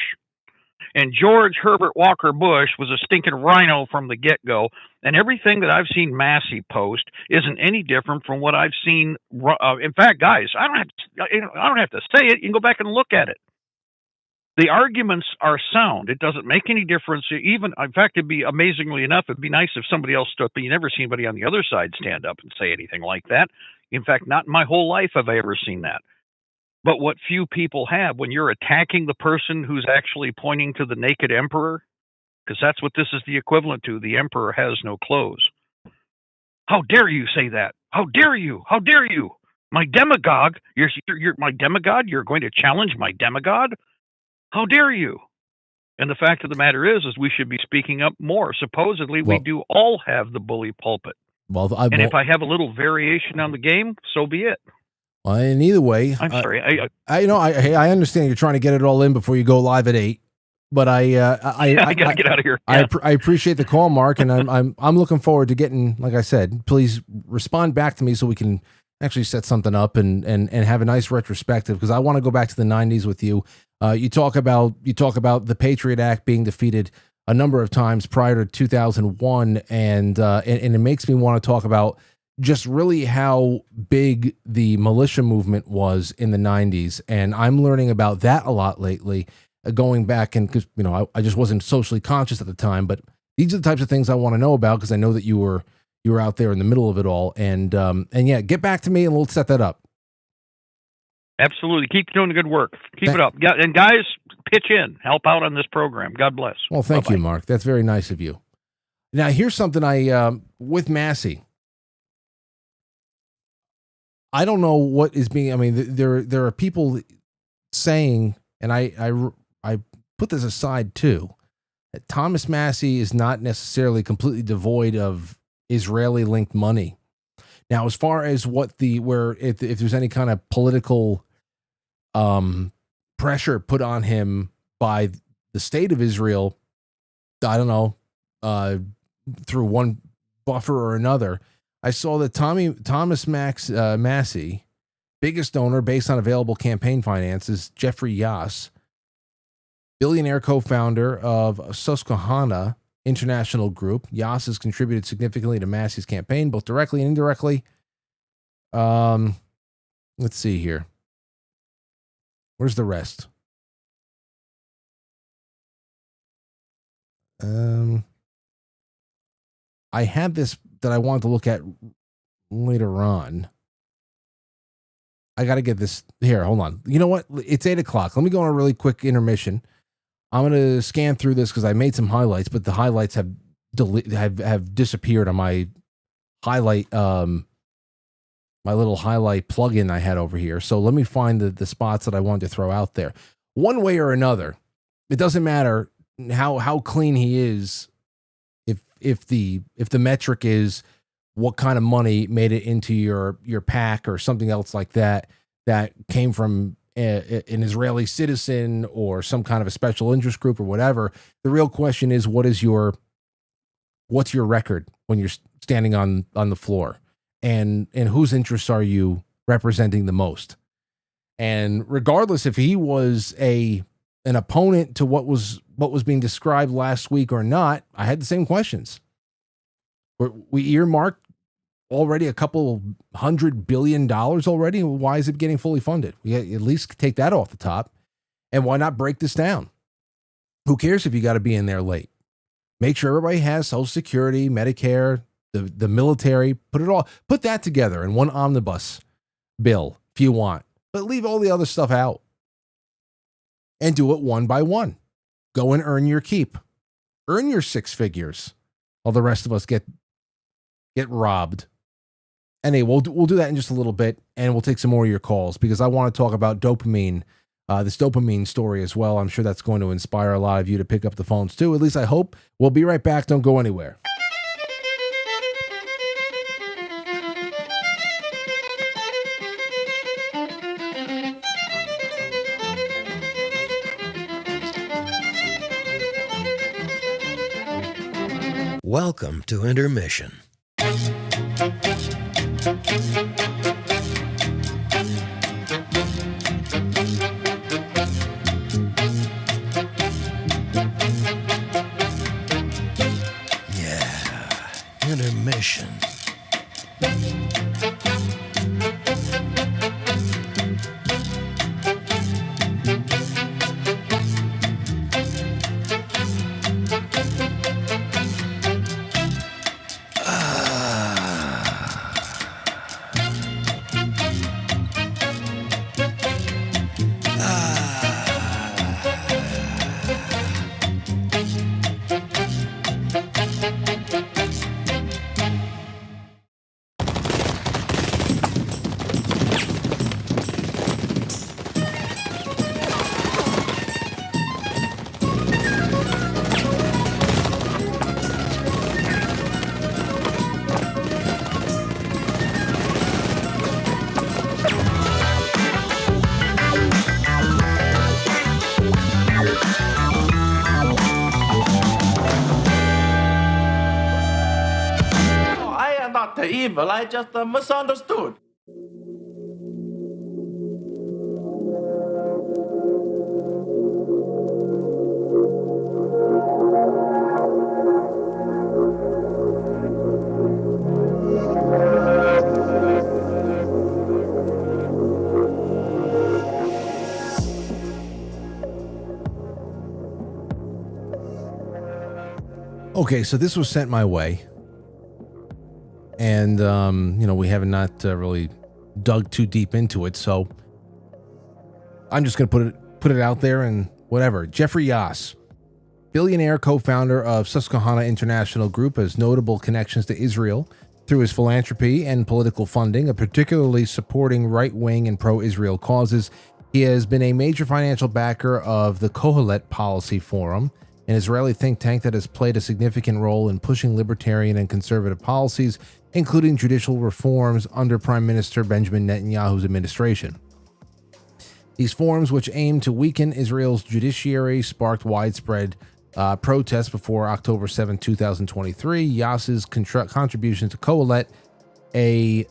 And George Herbert Walker Bush was a stinking rhino from the get-go. And everything that I've seen Massey post isn't any different from what I've seen. In fact, guys, I don't have to say it. You can go back and look at it. The arguments are sound. It doesn't make any difference. Even, in fact, it'd be amazingly enough, it'd be nice if somebody else stood up. But you never see anybody on the other side stand up and say anything like that. In fact, not in my whole life have I ever seen that. But what few people have, when you're attacking the person who's actually pointing to the naked emperor, because that's what this is the equivalent to. The emperor has no clothes. How dare you say that? How dare you? How dare you? My demagogue, you're my demigod? You're going to challenge my demigod? How dare you? And the fact of the matter is we should be speaking up more. Supposedly, we do all have the bully pulpit. Well, if I have a little variation on the game, so be it. Well, and either way, I'm sorry. I understand you're trying to get it all in before you go live at 8, but I gotta get out of here. Yeah. I appreciate the call, Mark, and I'm looking forward to getting, like I said, please respond back to me so we can actually set something up and have a nice retrospective, because I want to go back to the 90s with you. You talk about the Patriot Act being defeated a number of times prior to 2001, and it makes me want to talk about just really how big the militia movement was in the 90s. And I'm learning about that a lot lately, going back, and because, I just wasn't socially conscious at the time, but these are the types of things I want to know about, because I know that you were out there in the middle of it all. And yeah, get back to me and we'll set that up. Absolutely. Keep doing the good work. Keep it up. And guys, pitch in, help out on this program. God bless. Well, thank you, Mark. That's very nice of you. Now, here's something with Massey. I don't know what is being. I mean, there are people saying, and I put this aside too, that Thomas Massey is not necessarily completely devoid of Israeli-linked money. Now, as far as if there's any kind of political pressure put on him by the state of Israel, I don't know, through one buffer or another, I saw that Thomas Massey, biggest donor based on available campaign finances, Jeffrey Yass, billionaire co-founder of Susquehanna International Group. Yass has contributed significantly to Massey's campaign, both directly and indirectly. Let's see here. Where's the rest? I had this that I wanted to look at later on. I got to get this here. Hold on. You know what? It's 8:00. Let me go on a really quick intermission. I'm going to scan through this because I made some highlights, but the highlights have disappeared on my highlight, my little highlight plugin I had over here. So let me find the spots that I wanted to throw out there. One way or another, it doesn't matter how clean he is. If the metric is what kind of money made it into your PAC or something else like that came from an Israeli citizen or some kind of a special interest group or whatever, the real question is what's your record when you're standing on the floor, and whose interests are you representing the most? And regardless if he was an opponent to what was being described last week or not, I had the same questions. We earmarked already a couple $100 billion already. Why is it getting fully funded? We at least take that off the top. And why not break this down? Who cares if you got to be in there late? Make sure everybody has Social Security, Medicare, the military. Put that together in one omnibus bill if you want, but leave all the other stuff out and do it one by one. Go and earn your keep. Earn your six figures while the rest of us get robbed. Anyway, we'll do that in just a little bit, and we'll take some more of your calls because I want to talk about dopamine, this dopamine story as well. I'm sure that's going to inspire a lot of you to pick up the phones too. At least I hope. We'll be right back. Don't go anywhere. Welcome to Intermission. Intermission. Evil, I just misunderstood. Okay, so this was sent my way. And, we have not really dug too deep into it. So I'm just going to put it out there and whatever. Jeffrey Yass, billionaire co-founder of Susquehanna International Group, has notable connections to Israel through his philanthropy and political funding, particularly supporting right-wing and pro-Israel causes. He has been a major financial backer of the Kohelet Policy Forum, an Israeli think tank that has played a significant role in pushing libertarian and conservative policies, including judicial reforms under Prime Minister Benjamin Netanyahu's administration. These forums, which aim to weaken Israel's judiciary, sparked widespread protest before October 7, 2023. Yas's contribution to Coalet, a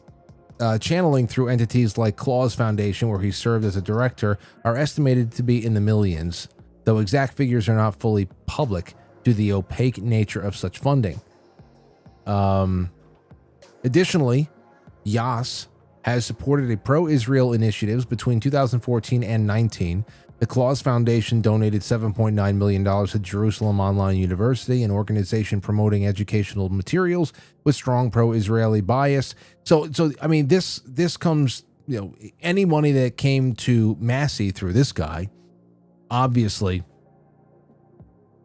channeling through entities like Claus Foundation, where he served as a director, are estimated to be in the millions, though exact figures are not fully public due to the opaque nature of such funding. Additionally, Yas has supported a pro-Israel initiatives between 2014 and 19. The Claus Foundation donated $7.9 million to Jerusalem Online University, an organization promoting educational materials with strong pro-Israeli bias. So I mean, this comes, any money that came to Massey through this guy, obviously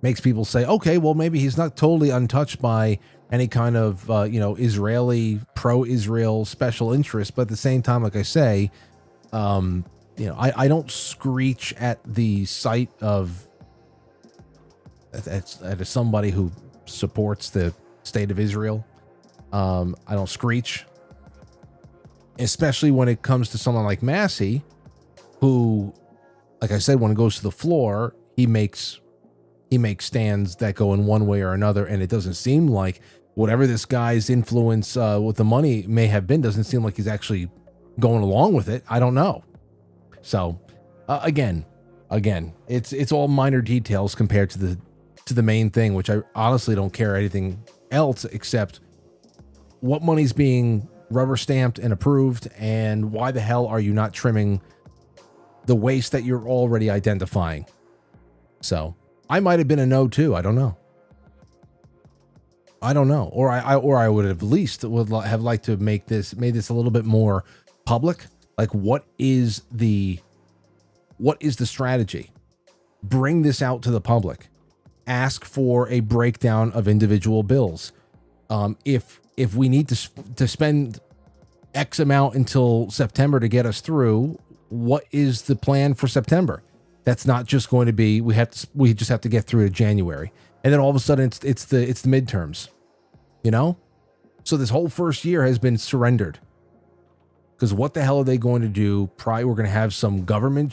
makes people say, okay, well, maybe he's not totally untouched by any kind of, Israeli, pro-Israel special interest. But at the same time, like I say, I don't screech at the sight of at somebody who supports the state of Israel. I don't screech, especially when it comes to someone like Massey, who, like I said, when it goes to the floor, he makes stands that go in one way or another, and it doesn't seem like whatever this guy's influence with the money may have been, doesn't seem like he's actually going along with it. I don't know. So again, it's all minor details compared to the main thing, which I honestly don't care anything else except what money's being rubber stamped and approved, and why the hell are you not trimming the waste that you're already identifying? So I might have been a no too. I don't know. Or I would have at least have liked to made this a little bit more public. Like, what is the strategy? Bring this out to the public. Ask for a breakdown of individual bills. If we need to spend X amount until September to get us through, what is the plan for September? That's not just going to be we just have to get through to January, and then all of a sudden it's the midterms, So this whole first year has been surrendered. Because what the hell are they going to do? Probably we're going to have some government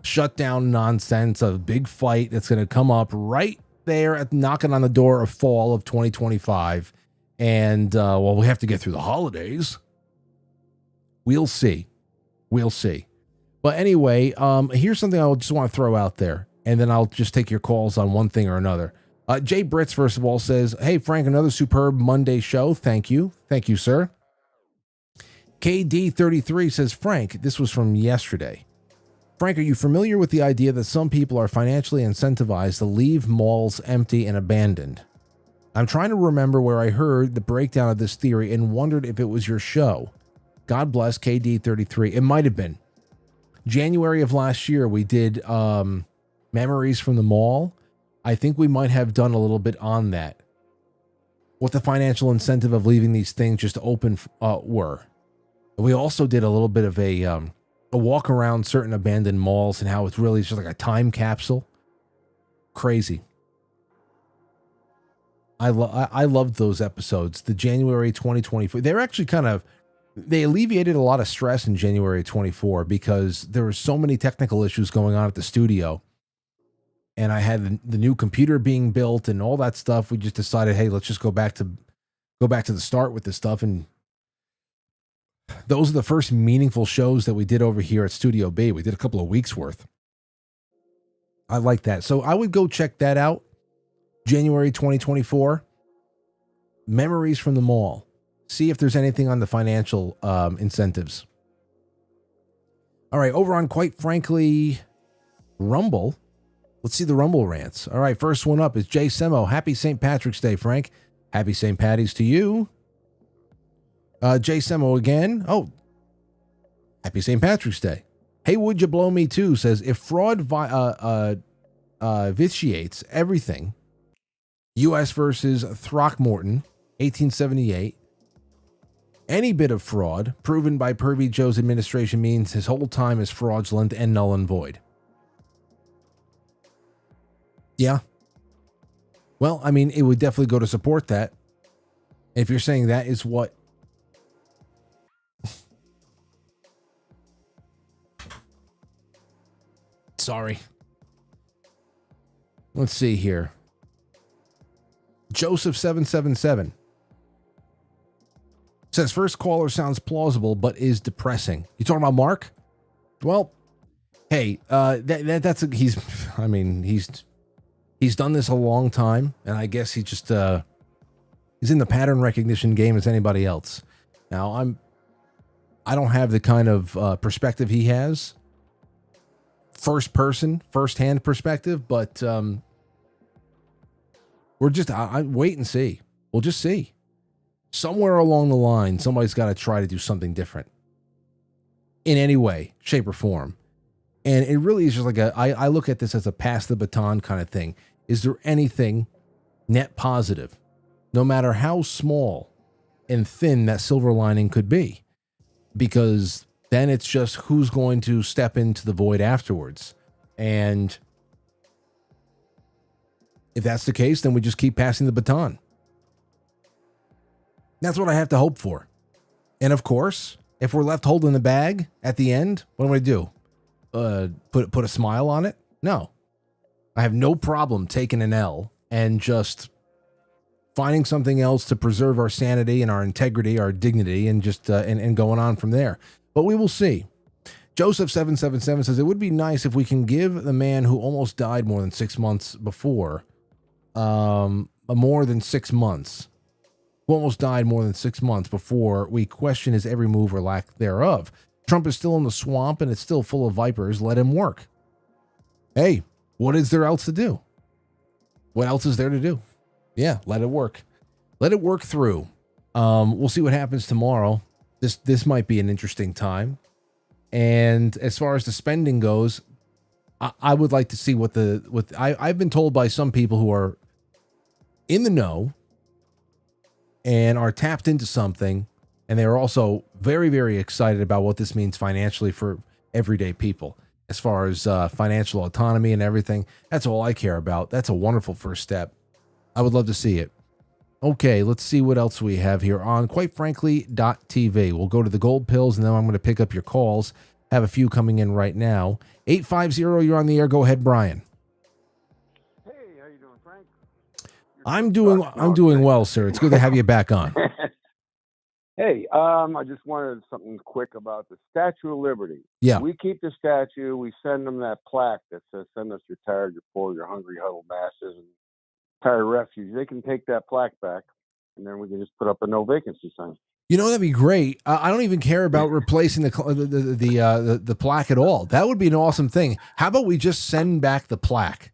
shutdown nonsense, a big fight that's going to come up right there at knocking on the door of fall of 2025. And, we have to get through the holidays. We'll see. But anyway, here's something I just want to throw out there, and then I'll just take your calls on one thing or another. Jay Britz, first of all, says, "Hey, Frank, another superb Monday show. Thank you. Thank you, sir." KD33 says, "Frank," this was from yesterday. "Frank, are you familiar with the idea that some people are financially incentivized to leave malls empty and abandoned? I'm trying to remember where I heard the breakdown of this theory and wondered if it was your show. God bless, KD33. It might have been. January of last year, we did Memories from the Mall. I think we might have done a little bit on that. What the financial incentive of leaving these things just open were. We also did a little bit of a walk around certain abandoned malls and how it's really just like a time capsule. Crazy. I loved those episodes. The January 2024. They're actually they alleviated a lot of stress in January 24 because there were so many technical issues going on at the studio. And I had the new computer being built and all that stuff. We just decided, hey, let's just go back to the start with this stuff. And those are the first meaningful shows that we did over here at Studio B. We did a couple of weeks worth. I like that. So I would go check that out. January 2024. Memories from the Mall. See if there's anything on the financial incentives. All right, over on Quite Frankly Rumble. Let's see the Rumble rants. All right, first one up is Jay Semo. Happy St. Patrick's Day, Frank. Happy St. Patty's to you. Jay Semo again. Oh, happy St. Patrick's Day. Hey, would you blow me too? Says, if fraud vitiates everything, U.S. versus Throckmorton, 1878, any bit of fraud proven by Pervy Joe's administration means his whole time is fraudulent and null and void. Yeah. Well, I mean, it would definitely go to support that. If you're saying that is what... Sorry. Let's see here. Joseph777 says first caller sounds plausible, but is depressing. You talking about Mark? Well, hey, he's done this a long time, and I guess he just he's in the pattern recognition game as anybody else. Now I don't have the kind of perspective he has, first-hand perspective, but I wait and see. We'll just see. Somewhere along the line, somebody's got to try to do something different in any way, shape, or form. And it really is just like I look at this as a pass the baton kind of thing. Is there anything net positive, no matter how small and thin that silver lining could be? Because then it's just who's going to step into the void afterwards. And if that's the case, then we just keep passing the baton. That's what I have to hope for. And of course, if we're left holding the bag at the end, what do I do? Put a smile on it? No. I have no problem taking an L and just finding something else to preserve our sanity and our integrity, our dignity, and just and going on from there. But we will see. Joseph777 says it would be nice if we can give the man who almost died more than 6 months before, more than 6 months, who almost died more than 6 months before we question his every move or lack thereof. Trump is still in the swamp and it's still full of vipers. Let him work. Hey, what is there else to do? What else is there to do? Yeah, let it work. Let it work through. We'll see what happens tomorrow. This might be an interesting time. And as far as the spending goes, I would like to see what I've been told by some people who are in the know and are tapped into something, and they are also very, very excited about what this means financially for everyday people. As far as financial autonomy and everything, that's all I care about. That's a wonderful first step. I would love to see it. Okay, let's see what else we have here on quitefrankly.tv. We'll go to the gold pills, and then I'm going to pick up your calls. Have a few coming in right now. 850, you're on the air. Go ahead, Brian. Hey, how you doing, Frank? I'm doing well, sir. It's good to have you back on. Hey, I just wanted something quick about the Statue of Liberty. Yeah. We keep the statue. We send them that plaque that says, "Send us your tired, your poor, your hungry, huddled masses, and tired refuge." They can take that plaque back, and then we can just put up a no vacancy sign. You know, that'd be great. I don't even care about replacing the plaque at all. That would be an awesome thing. How about we just send back the plaque?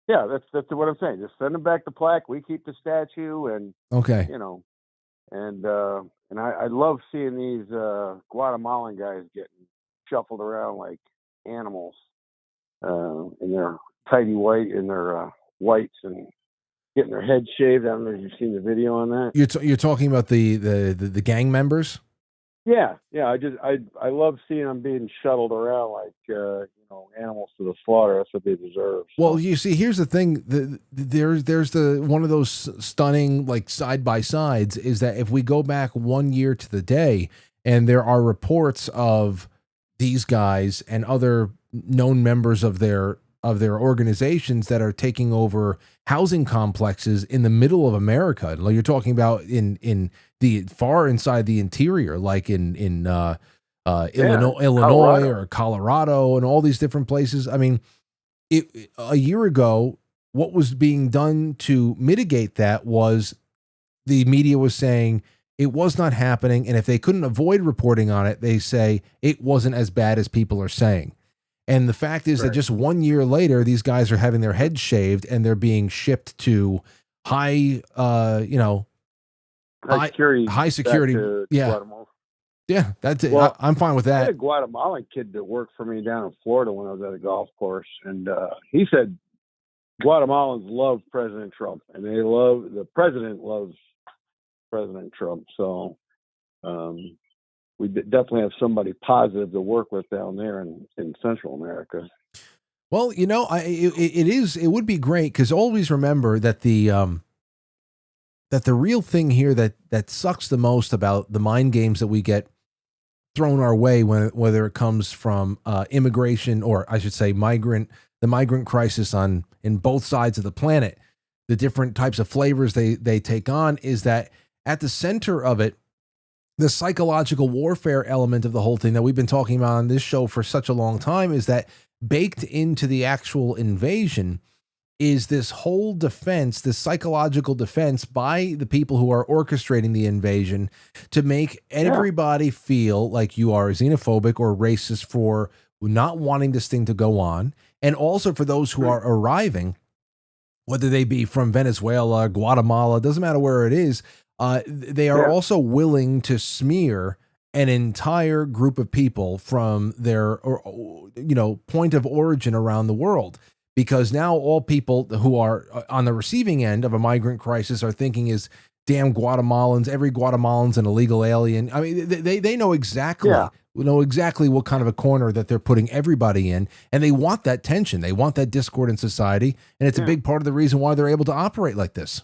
Yeah, that's what I'm saying. Just send them back the plaque. We keep the statue, and okay, you know, and I love seeing these Guatemalan guys getting shuffled around like animals in their tidy white in their whites and getting their heads shaved. I don't know if you've seen the video on that. You're talking about the gang members? Yeah. I love seeing them being shuttled around like animals to the slaughter. That's what they deserve. Well, you see, here's the thing. There's one of those stunning like side by sides is that if we go back 1 year to the day, and there are reports of these guys and other known members of their organizations that are taking over housing complexes in the middle of America. Like you're talking about in the far inside the interior, like in Illinois or Colorado and all these different places. I mean, a year ago, what was being done to mitigate that was the media was saying it was not happening. And if they couldn't avoid reporting on it, they say it wasn't as bad as people are saying. And the fact is that just 1 year later, these guys are having their heads shaved and they're being shipped to high security. Yeah. Guatemala. Yeah, that's it. Well, I'm fine with that. I had a Guatemalan kid that worked for me down in Florida when I was at a golf course, and he said Guatemalans love President Trump, and the president loves President Trump. So we definitely have somebody positive to work with down there in Central America. Well, it would be great because always remember that the real thing here that sucks the most about the mind games that we get thrown our way, whether it comes from immigration or I should say the migrant crisis in both sides of the planet, the different types of flavors they take on, is that at the center of it, the psychological warfare element of the whole thing that we've been talking about on this show for such a long time is that baked into the actual invasion is this whole defense, this psychological defense by the people who are orchestrating the invasion to make everybody feel like you are xenophobic or racist for not wanting this thing to go on. And also for those who are arriving, whether they be from Venezuela, Guatemala, doesn't matter where it is, they are also willing to smear an entire group of people from their, point of origin around the world. Because now all people who are on the receiving end of a migrant crisis are thinking is, damn Guatemalans, every Guatemalan's an illegal alien. I mean, they know exactly what kind of a corner that they're putting everybody in, and they want that tension. They want that discord in society, and it's a big part of the reason why they're able to operate like this.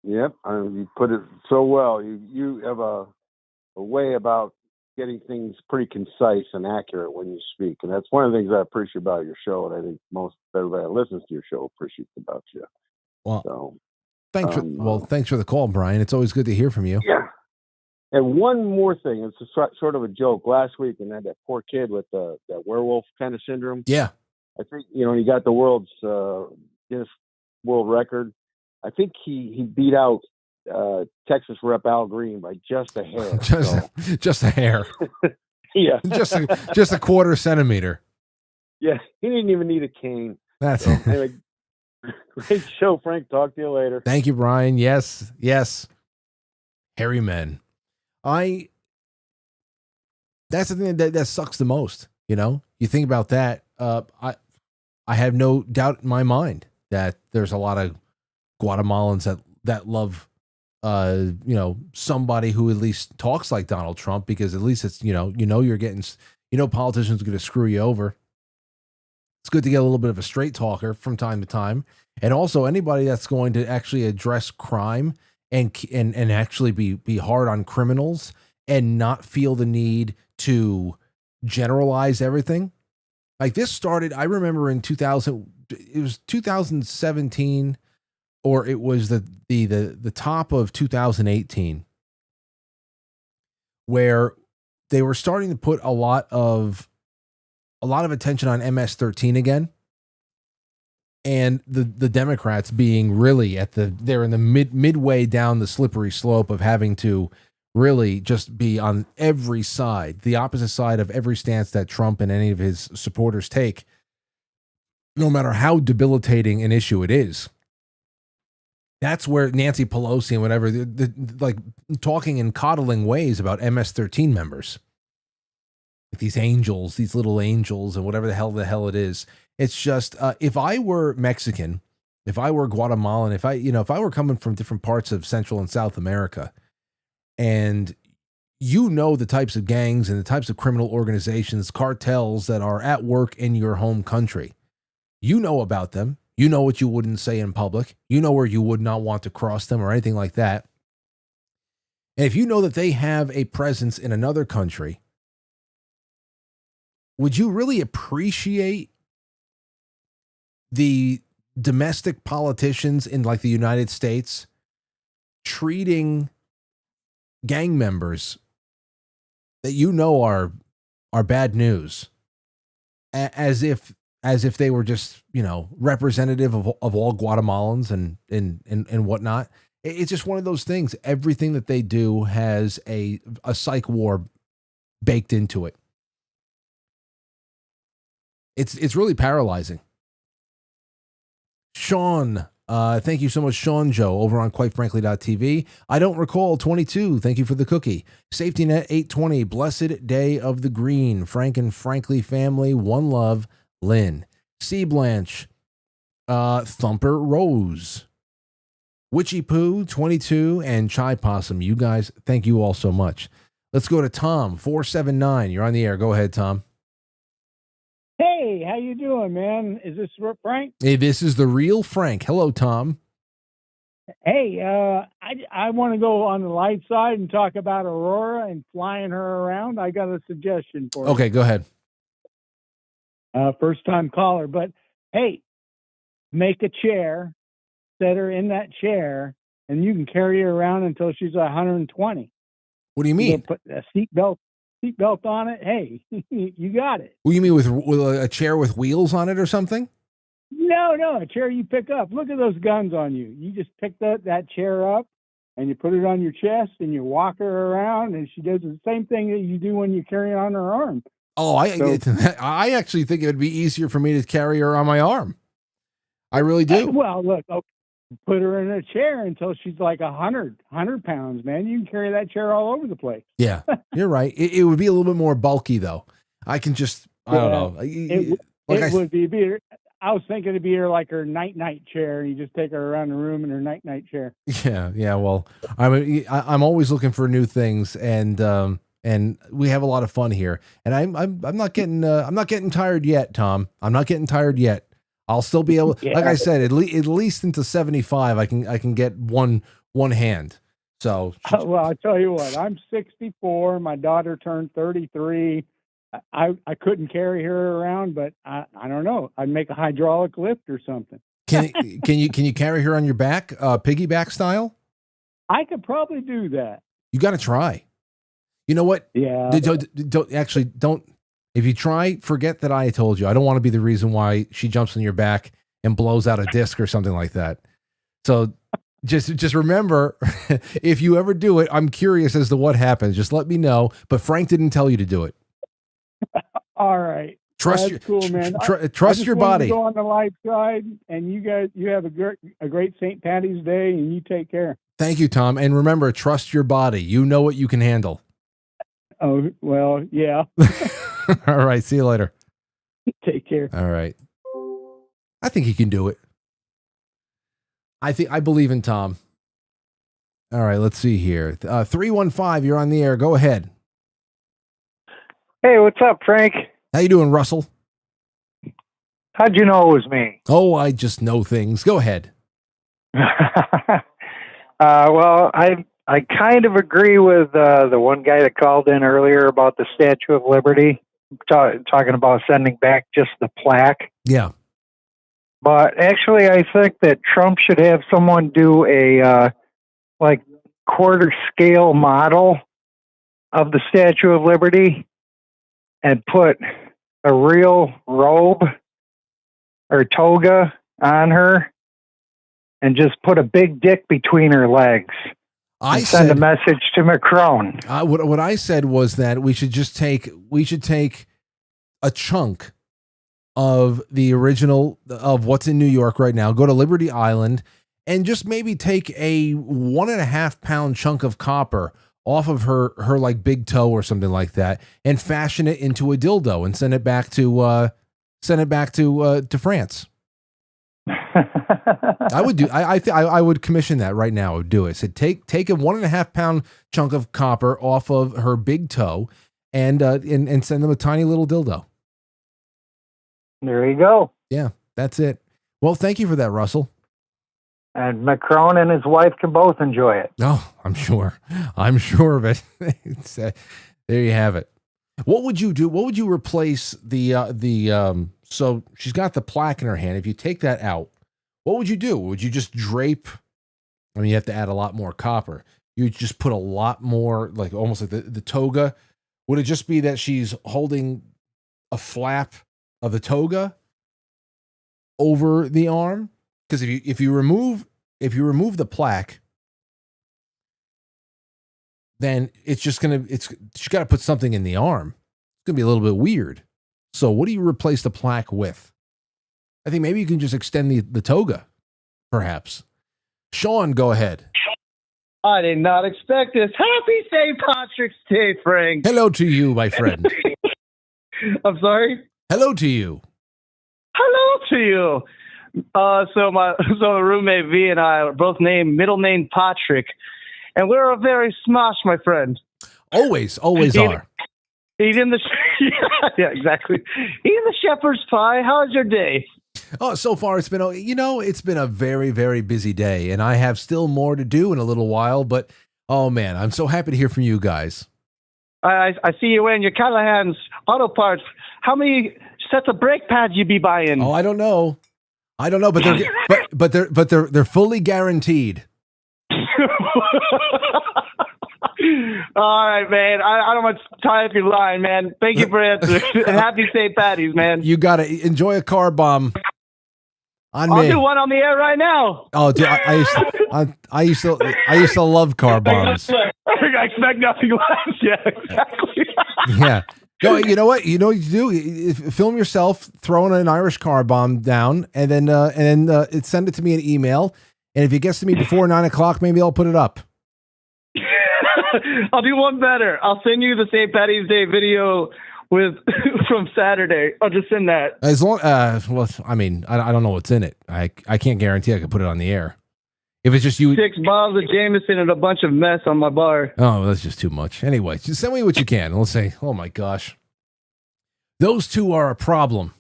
Yep, you put it so well. You have a way about getting things pretty concise and accurate when you speak, and that's one of the things I appreciate about your show, and I think most everybody that listens to your show appreciates about you. Well, so, thanks for the call, Brian. It's always good to hear from you. Yeah. And one more thing, it's sort of a joke. Last week, and that poor kid with that werewolf kind of syndrome. Yeah. I think he got the world's Guinness World Record. I think he beat out Texas Rep Al Green by just a hair. just a hair. Yeah. just a quarter centimeter. Yeah. He didn't even need a cane. That's anyway, great show, Frank. Talk to you later. Thank you, Brian. Yes. Hairy men. That's the thing that sucks the most. You think about that. I have no doubt in my mind that there's a lot of Guatemalans that love somebody who at least talks like Donald Trump, because at least it's you're getting politicians are going to screw you over. It's good to get a little bit of a straight talker from time to time, and also anybody that's going to actually address crime and actually be hard on criminals and not feel the need to generalize everything. Like this started, I remember in 2017, or it was the top of 2018, where they were starting to put a lot of attention on MS-13 again, and the Democrats being really they're in the midway down the slippery slope of having to really just be on every side, the opposite side of every stance that Trump and any of his supporters take, no matter how debilitating an issue it is. That's where Nancy Pelosi and whatever, like talking in coddling ways about MS-13 members, like these angels, these little angels, and whatever the hell it is. It's just if I were Mexican, if I were Guatemalan, if I were coming from different parts of Central and South America, and the types of gangs and the types of criminal organizations, cartels that are at work in your home country, about them. You know what you wouldn't say in public. You know where you would not want to cross them or anything like that. And if you know that they have a presence in another country, would you really appreciate the domestic politicians in like the United States treating gang members that are bad news as if they were just, representative of all Guatemalans and whatnot? It's just one of those things. Everything that they do has a psych war baked into it. It's really paralyzing. Sean, thank you so much, Sean Joe, over on quitefrankly.tv. I don't recall 22. Thank you for the cookie. Safety Net 820. Blessed Day of the Green. Frank and Frankly family. One love. Lynn. Sea Blanche. Thumper Rose. Witchy Poo 22 and Chai Possum. You guys, thank you all so much. Let's go to Tom 479. You're on the air. Go ahead, Tom. Hey, how you doing, man? Is this Frank? Hey, this is the real Frank. Hello, Tom. Hey, I want to go on the light side and talk about Aurora and flying her around. I got a suggestion for you. Okay, go ahead. First time caller, but hey, make a chair set her in that chair, and you can carry her around until she's 120. What do you mean? Put a seatbelt on it. Hey, you got it. What do you mean with a chair with wheels on it or something? No, a chair you pick up. Look at those guns on you. You just pick that chair up, and you put it on your chest, and you walk her around, and she does the same thing that you do when you carry on her arm. Oh, I actually think it would be easier for me to carry her on my arm. I really do. Well, look, okay, put her in a chair until she's like 100 pounds, man. You can carry that chair all over the place. Yeah, you're right. It would be a little bit more bulky, though. I can just, I don't know. It would be. I was thinking it'd be like her night chair, and you just take her around the room in her night chair. Yeah. Well, I'm always looking for new things, and we have a lot of fun here. And I'm not getting tired yet, Tom. I'm not getting tired yet. I'll still be able, like I said, at least into 75, I can get one hand. So, well, I tell you what, I'm 64. My daughter turned 33. I couldn't carry her around, but I don't know. I'd make a hydraulic lift or something. Can you carry her on your back, piggyback style? I could probably do that. You got to try. You know what? Yeah. Don't. If you try, forget that I told you. I don't want to be the reason why she jumps on your back and blows out a disc or something like that. So just remember, if you ever do it, I'm curious as to what happens. Just let me know. But Frank didn't tell you to do it. All right. Trust your body. To go on the light side, and you have a great St. Patty's Day, and you take care. Thank you, Tom. And remember, trust your body. You know what you can handle. Oh, well, yeah. All right. See you later. Take care. All right. I think he can do it. I believe in Tom. All right. Let's see here. 315, you're on the air. Go ahead. Hey, what's up, Frank? How you doing, Russell? How'd you know it was me? Oh, I just know things. Go ahead. Well, I kind of agree with the one guy that called in earlier about the Statue of Liberty, talking about sending back just the plaque. Yeah. But actually, I think that Trump should have someone do a quarter scale model of the Statue of Liberty and put a real robe or toga on her and just put a big dick between her legs. I send a message to Macron. What I said was that we should take a chunk of the original of what's in New York right now, go to Liberty Island, and just maybe take a 1.5 pound chunk of copper off of her like big toe or something like that, and fashion it into a dildo and send it back to France. I would commission that right now. I would do it. So take a 1.5 pound chunk of copper off of her big toe and send them a tiny little dildo. There you go. Yeah, that's it. Well, thank you for that, Russell. And Macron and his wife can both enjoy it. Oh, I'm sure of it. There you have it. What would you do? What would you replace so she's got the plaque in her hand. If you take that out, what would you do? Would you just drape? I mean, you have to add a lot more copper. You just put a lot more, like almost like the toga. Would it just be that she's holding a flap of the toga over the arm? Because if you remove the plaque, then she's got to put something in the arm. It's gonna be a little bit weird. So what do you replace the plaque with? I think maybe you can just extend the toga, perhaps. Sean, go ahead. I did not expect this. Happy St. Patrick's Day, Frank. Hello to you, my friend. I'm sorry? Hello to you. Hello to you. So my roommate V and I are both middle name Patrick, and we're very smosh, my friend. Always are. Eating the yeah, exactly. Eating the shepherd's pie. How's your day? Oh, so far it's been a very, very busy day, and I have still more to do in a little while. But oh man, I'm so happy to hear from you guys. I see you wearing your Callahan's auto parts. How many sets of brake pads you be buying? Oh, I don't know. I don't know, but they're fully guaranteed. All right, man. I don't want to tie up your line, man. Thank you for answering. Happy St. Patty's, man. You got to enjoy a car bomb. On I'll me. do one on the air right now. Oh, dude, I used to love car bombs. I expect nothing less. Yeah, exactly. Yeah. Go. You know what? You know what you do? Film yourself throwing an Irish car bomb down, and then send it to me in email. And if it gets to me before 9:00, maybe I'll put it up. I'll do one better. I'll send you the St. Patty's Day video from Saturday. I'll just send that. As long, well, I mean, I don't know what's in it. I can't guarantee I could put it on the air. If it's just you, 6 bottles of Jameson and a bunch of mess on my bar. Oh, that's just too much. Anyway, just send me what you can. Let's say, oh my gosh, those two are a problem.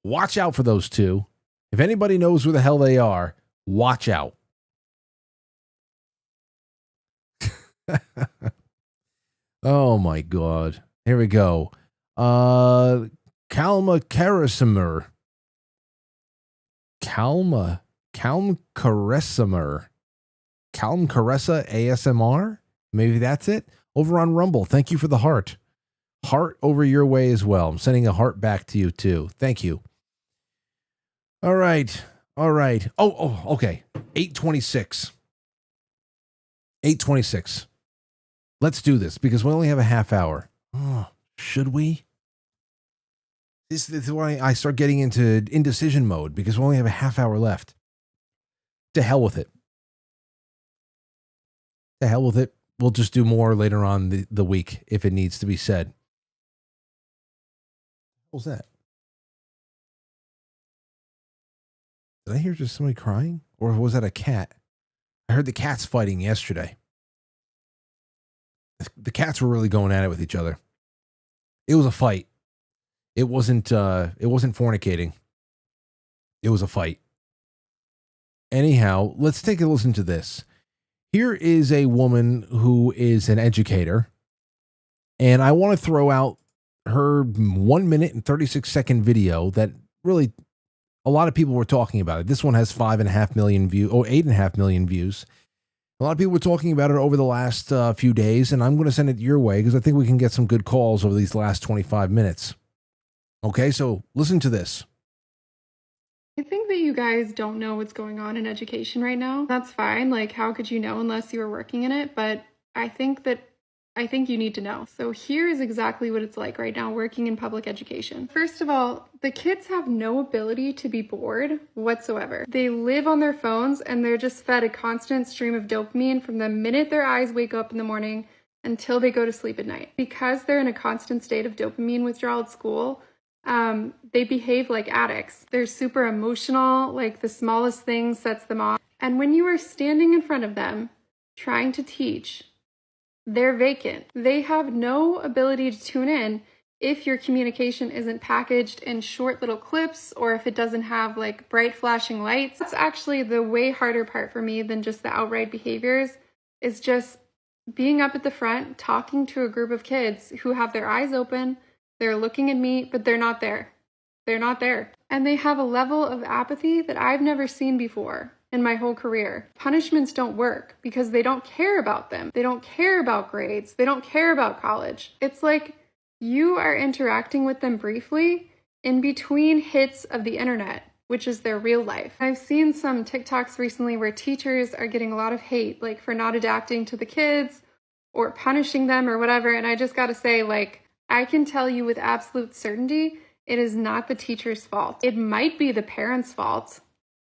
Watch out for those two. If anybody knows where the hell they are, watch out. Oh my God. Here we go. Calma Caressimer. Calm Caressimer. Calm Caressa ASMR? Maybe that's it? Over on Rumble. Thank you for the heart. Heart over your way as well. I'm sending a heart back to you too. Thank you. All right. Oh, okay. 8:26. 8:26. Let's do this because we only have a half hour. Oh, should we? This is why I start getting into indecision mode because we only have a half hour left. To hell with it. To hell with it. We'll just do more later on the week if it needs to be said. What was that? Did I hear just somebody crying? Or was that a cat? I heard the cats fighting yesterday. The cats were really going at it with each other. It was a fight. It wasn't fornicating. It was a fight. Anyhow, let's take a listen to this. Here is a woman who is an educator, and I want to throw out her 1 minute and 36-second video that really a lot of people were talking about it. This one has 5.5 million views, or 8.5 million views. A lot of people were talking about it over the last few days, and I'm going to send it your way because I think we can get some good calls over these last 25 minutes. Okay, so listen to this. I think that you guys don't know what's going on in education right now. That's fine. Like, how could you know unless you were working in it? But I think you need to know. So here's exactly what it's like right now working in public education. First of all, the kids have no ability to be bored whatsoever. They live on their phones and they're just fed a constant stream of dopamine from the minute their eyes wake up in the morning until they go to sleep at night. Because they're in a constant state of dopamine withdrawal at school, they behave like addicts. They're super emotional, like the smallest thing sets them off. And when you are standing in front of them trying to teach, they're vacant. They have no ability to tune in if your communication isn't packaged in short little clips or if it doesn't have like bright flashing lights. That's actually the way harder part for me than just the outright behaviors, is just being up at the front, talking to a group of kids who have their eyes open, they're looking at me, but they're not there. They're not there. And they have a level of apathy that I've never seen before in my whole career. Punishments don't work because they don't care about them. They don't care about grades. They don't care about college. It's like you are interacting with them briefly in between hits of the internet, which is their real life. I've seen some TikToks recently where teachers are getting a lot of hate, like for not adapting to the kids or punishing them or whatever. And I just got to say, like, I can tell you with absolute certainty, it is not the teacher's fault. It might be the parents' fault.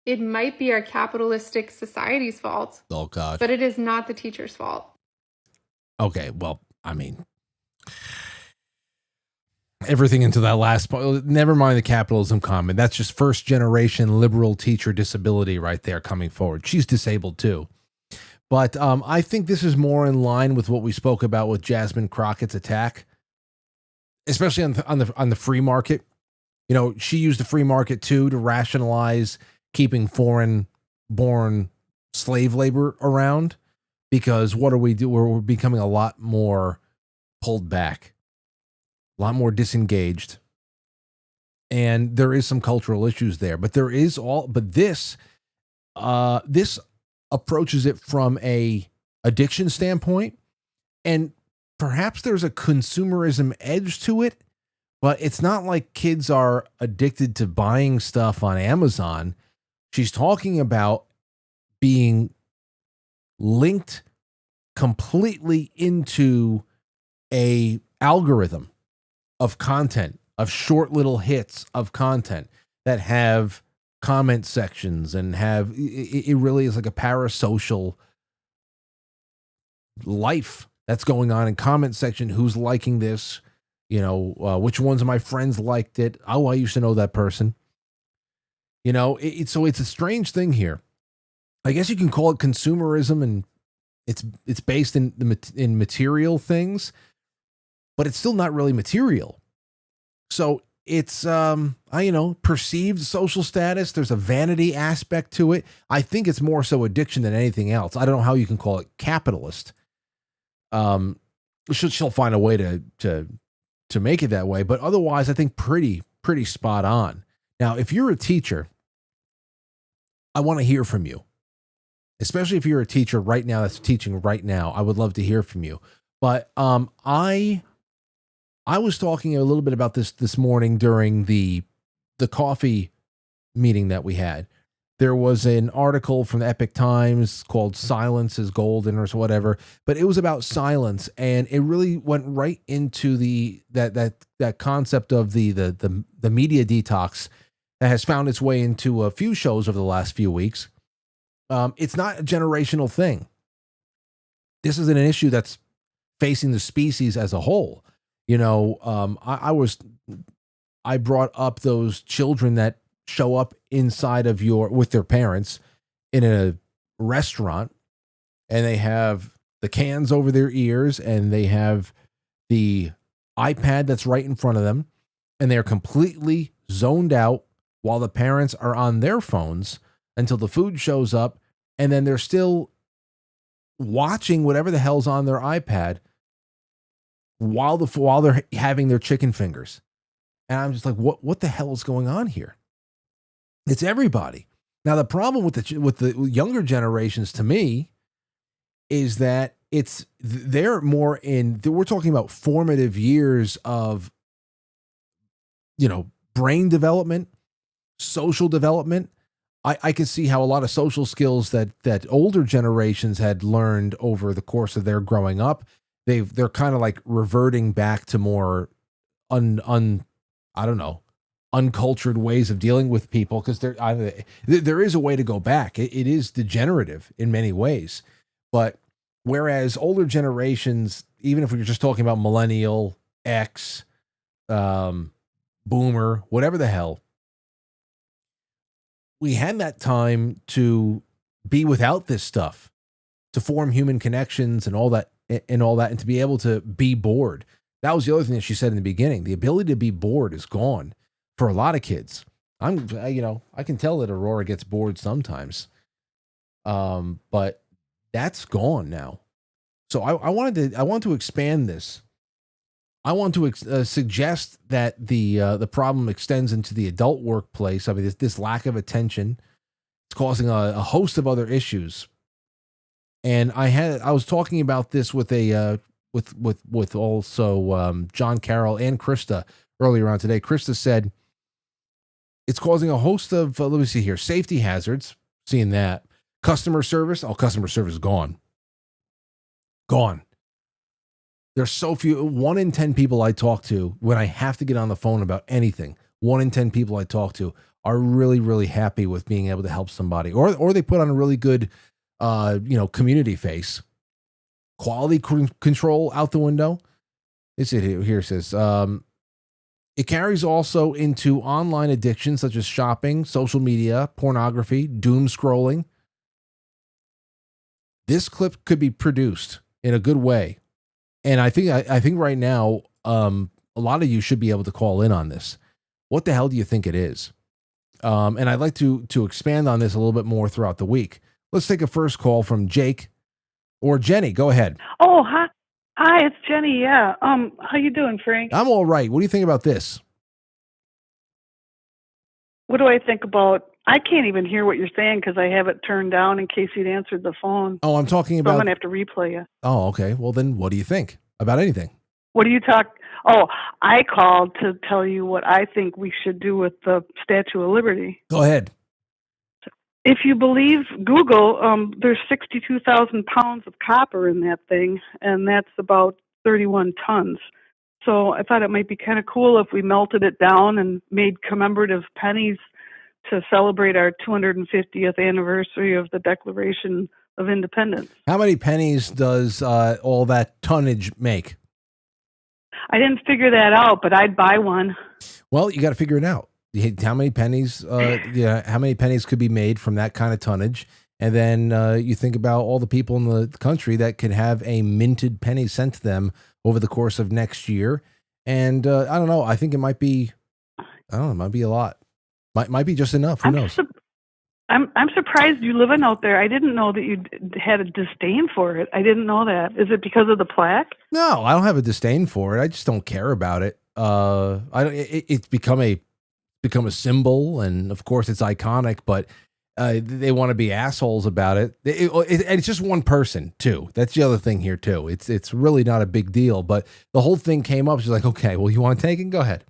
It might be our capitalistic society's fault. Oh, God. But it is not the teacher's fault. Okay, well, I mean, everything into that last point. Never mind the capitalism comment. That's just first generation liberal teacher disability right there coming forward. She's disabled too. But I think this is more in line with what we spoke about with Jasmine Crockett's attack, especially on the free market. You know, she used the free market too to rationalize keeping foreign-born slave labor around, because what do? We're becoming a lot more pulled back, a lot more disengaged. And there is some cultural issues there, but this approaches it from a addiction standpoint, and perhaps there's a consumerism edge to it, but it's not like kids are addicted to buying stuff on Amazon. She's talking about being linked completely into a algorithm of content, of short little hits of content that have comment sections and have, it really is like a parasocial life that's going on in comment section. Who's liking this? Which ones of my friends liked it? Oh, I used to know that person. So it's a strange thing here. I guess you can call it consumerism, and it's based in material things, but it's still not really material. So it's perceived social status. There's a vanity aspect to it. I think it's more so addiction than anything else. I don't know how you can call it capitalist. She'll find a way to make it that way, but otherwise I think pretty spot on. Now, if you're a teacher, I want to hear from you. Especially if you're a teacher right now that's teaching right now, I would love to hear from you. But I was talking a little bit about this morning during the coffee meeting that we had. There was an article from the Epic Times called "Silence is Golden" or whatever, but it was about silence, and it really went right into that concept of the media detox that has found its way into a few shows over the last few weeks. It's not a generational thing. This is an issue that's facing the species as a whole. I brought up those children that show up inside of with their parents in a restaurant, and they have the cans over their ears, and they have the iPad that's right in front of them, and they're completely zoned out while the parents are on their phones until the food shows up, and then they're still watching whatever the hell's on their iPad while they're having their chicken fingers. And I'm just like, what the hell is going on here? It's everybody. Now, the problem with the younger generations, to me, is that they're more we're talking about formative years of, brain development, social development. I can see how a lot of social skills that older generations had learned over the course of their growing up, they're kind of like reverting back to more uncultured ways of dealing with people, because there is a way to go back. It is degenerative in many ways, but whereas older generations, even if we're just talking about millennial, X, boomer, whatever the hell, we had that time to be without this stuff, to form human connections and all that, and to be able to be bored. That was the other thing that she said in the beginning. The ability to be bored is gone for a lot of kids. I can tell that Aurora gets bored sometimes, but that's gone now. So I want to expand this. I want to suggest that the problem extends into the adult workplace. I mean, this lack of attention, it's causing a host of other issues. And I was talking about this with with also John Carroll and Krista earlier on today. Krista said it's causing a host of let me see here, safety hazards. Seeing that. Customer service. Oh, customer service is gone. There's so few. 1 in 10 people I talk to when I have to get on the phone about anything, 1 in 10 people I talk to are really, really happy with being able to help somebody, or they put on a really good, community face. Quality control out the window. It's it here. It says it carries also into online addictions such as shopping, social media, pornography, doom scrolling. This clip could be produced in a good way. And I think right now, a lot of you should be able to call in on this. What the hell do you think it is? And I'd like to expand on this a little bit more throughout the week. Let's take a first call from Jake or Jenny. Go ahead. Oh, hi, it's Jenny. Yeah. How you doing, Frank? I'm all right. What do you think about this? what do I think about? I can't even hear what you're saying because I have it turned down in case you'd answered the phone. Oh, I'm talking So about. I'm gonna have to replay it. Oh, okay. Well, then what do you think about anything? What do you talk? Oh, I called to tell you what I think we should do with the Statue of Liberty. Go ahead. If you believe Google, there's 62,000 pounds of copper in that thing, and that's about 31 tons. So I thought it might be kind of cool if we melted it down and made commemorative pennies to celebrate our 250th anniversary of the Declaration of Independence. How many pennies does all that tonnage make? I didn't figure that out, but I'd buy one. Well, you got to figure it out. How many pennies? How many pennies could be made from that kind of tonnage? And then you think about all the people in the country that could have a minted penny sent to them over the course of next year. And I don't know. I think it might be. I don't know. It might be a lot. Might be just enough. Who knows? I'm surprised you living out there. I didn't know that you had a disdain for it. I didn't know that. Is it because of the plaque? No, I don't have a disdain for it. I just don't care about it. I don't. It's become a symbol, and of course it's iconic. But they want to be assholes about it. And it's just one person too. That's the other thing here too. It's really not a big deal. But the whole thing came up. She's like, okay, well, you want to take it? Go ahead,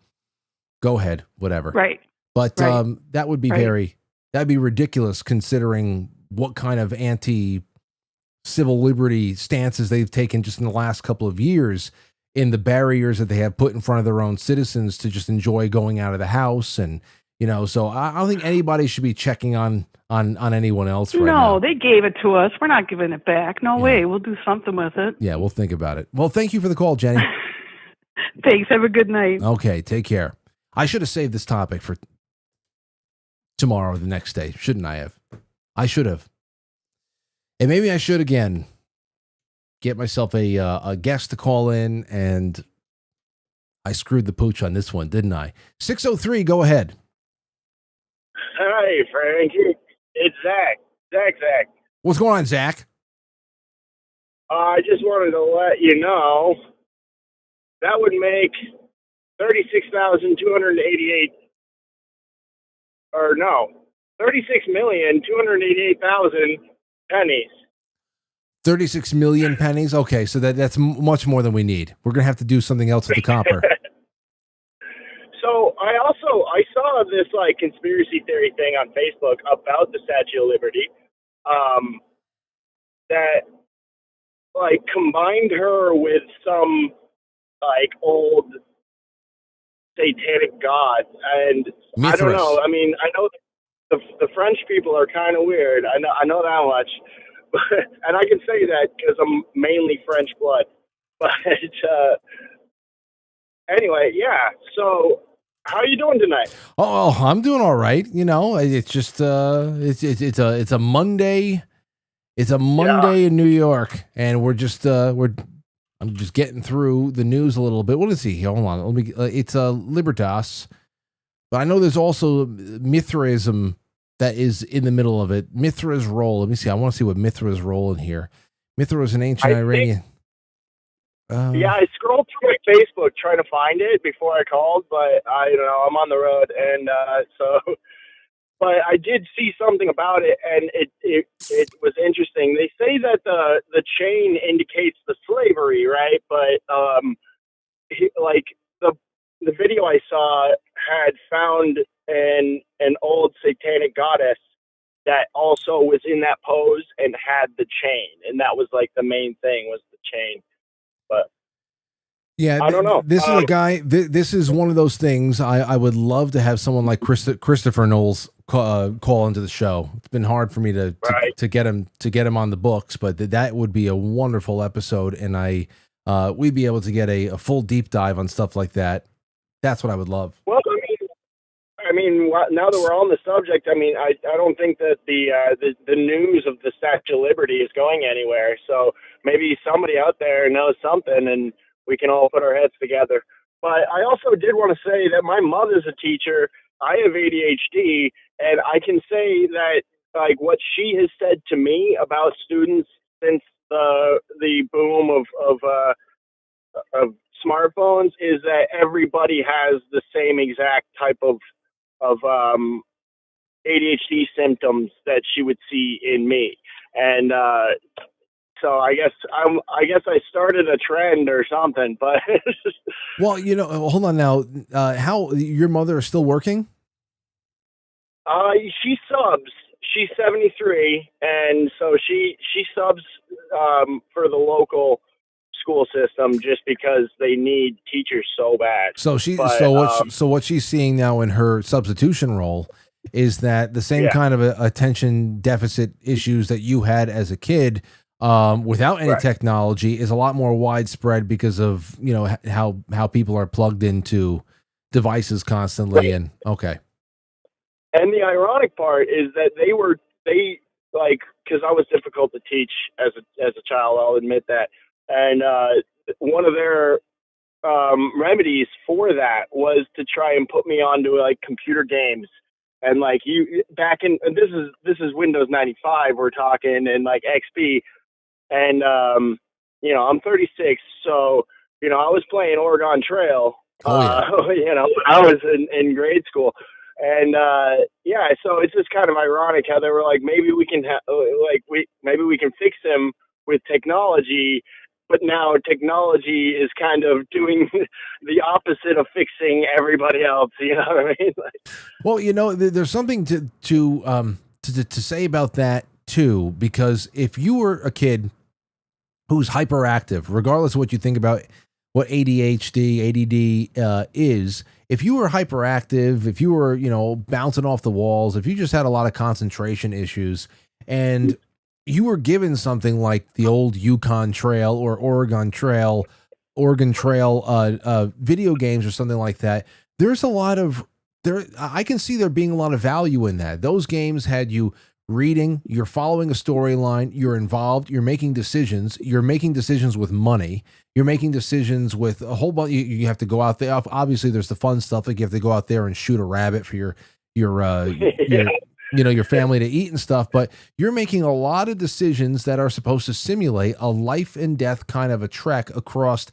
whatever. Right. But right. That would be that'd be ridiculous considering what kind of anti-civil liberty stances they've taken just in the last couple of years in the barriers that they have put in front of their own citizens to just enjoy going out of the house. And, so I don't think anybody should be checking on anyone else right now. No, they gave it to us. We're not giving it back. No way. We'll do something with it. Yeah, we'll think about it. Well, thank you for the call, Jenny. Thanks. Have a good night. Okay, take care. I should have saved this topic for tomorrow or the next day. Shouldn't I have? I should have. And maybe I should again get myself a guest to call in, and I screwed the pooch on this one, didn't I? 603, go ahead. Hi, Frank. It's Zach. Zach. What's going on, Zach? I just wanted to let you know that would make 36,288,000 pennies. 36 million pennies? Okay, so that's much more than we need. We're going to have to do something else with the copper. So I saw this conspiracy theory thing on Facebook about the Statue of Liberty that combined her with some old satanic god, and Mithras. I don't know. I mean, I know the French people are kind of weird. I know that much, and I can say that because I'm mainly French blood. But anyway, yeah. So, how are you doing tonight? Oh, I'm doing all right. It's just it's a Monday. It's a Monday in New York, and I'm just getting through the news a little bit. What is he? Hold on. Let me. It's Libertas, but I know there's also Mithraism that is in the middle of it. Mithra's role. Let me see. I want to see what Mithra's role in here. Mithra is an ancient Iranian. I scrolled through my Facebook trying to find it before I called, but I'm on the road, and but I did see something about it, and it was interesting. They say that the chain indicates the slavery, right? But the video I saw had found an old satanic goddess that also was in that pose and had the chain, and that was the main thing was the chain. But yeah, I don't know. This is a guy. This is one of those things. I would love to have someone like Christopher Knowles call into the show. It's been hard for me to get him on the books, but that would be a wonderful episode, and we'd be able to get a full deep dive on stuff like that. That's what I would love. Well, I mean, now that we're on the subject, I don't think that the news of the Statue of Liberty is going anywhere. So maybe somebody out there knows something, and we can all put our heads together. But I also did want to say that my mother's a teacher. I have ADHD, and I can say that what she has said to me about students since the boom of smartphones is that everybody has the same exact type of of ADHD symptoms that she would see in me. And so I guess I started a trend or something, but Well, hold on now. How your mother is still working? she subs. She's 73, and so she subs for the local school system just because they need teachers so bad. So what she's seeing now in her substitution role is that the same kind of attention deficit issues that you had as a kid without any technology is a lot more widespread because of how people are plugged into devices constantly. And okay. And the ironic part is that they because I was difficult to teach as a child, I'll admit that. And one of their remedies for that was to try and put me onto like computer games. And like and this is Windows 95 we're talking, and like XP. And I'm 36, so I was playing Oregon Trail. I was in grade school. And so it's just kind of ironic how they were like, maybe we can maybe we can fix him with technology, but now technology is kind of doing the opposite of fixing everybody else. You know what I mean? Well, there's something to say about that too, because if you were a kid who's hyperactive, regardless of what you think about what ADHD, ADD is. If you were hyperactive, if you were, bouncing off the walls, if you just had a lot of concentration issues and you were given something like the old Yukon Trail or Oregon Trail video games or something like that, I can see there being a lot of value in that. Those games had you reading, you're following a storyline, you're involved, you're making decisions with money, you're making decisions with a whole bunch. You have to go out there. Obviously there's the fun stuff, like you have to go out there and shoot a rabbit for your family to eat and stuff, but you're making a lot of decisions that are supposed to simulate a life and death kind of a trek across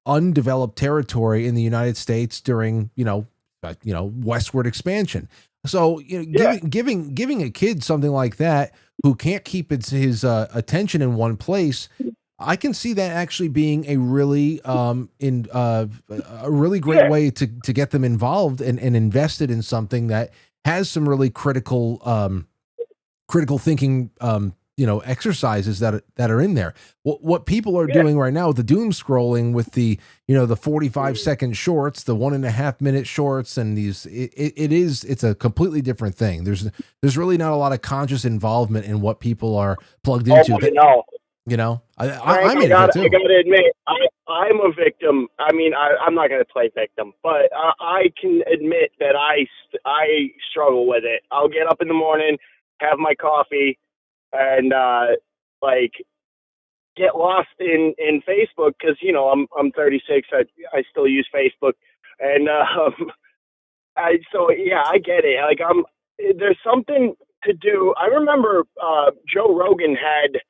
undeveloped territory in the United States during, westward expansion. So giving a kid something like that who can't keep his attention in one place, I can see that actually being a really great way to get them involved and invested in something that has some really critical thinking exercises that are in there. What people are doing right now with the doom scrolling with the 45-second shorts, the 1.5 minute shorts, and these it's a completely different thing. There's really not a lot of conscious involvement in what people are plugged into. I gotta admit, I'm a victim. I mean, I'm not gonna play victim, but I can admit that I struggle with it. I'll get up in the morning, have my coffee, and get lost in Facebook because I'm 36. I still use Facebook, and I get it. Like there's something to do. I remember Joe Rogan had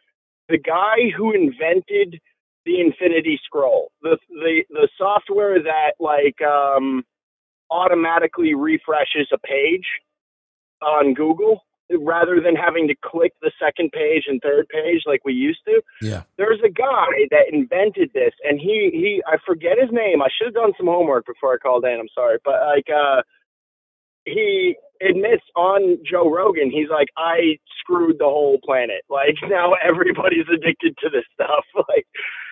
the guy who invented the Infinity Scroll, the software that automatically refreshes a page on Google rather than having to click the second page and third page like we used to. Yeah. There's a guy that invented this, and he I forget his name. I should have done some homework before I called in. I'm sorry. But he admits on Joe Rogan, he's like, I screwed the whole planet. Like now everybody's addicted to this stuff.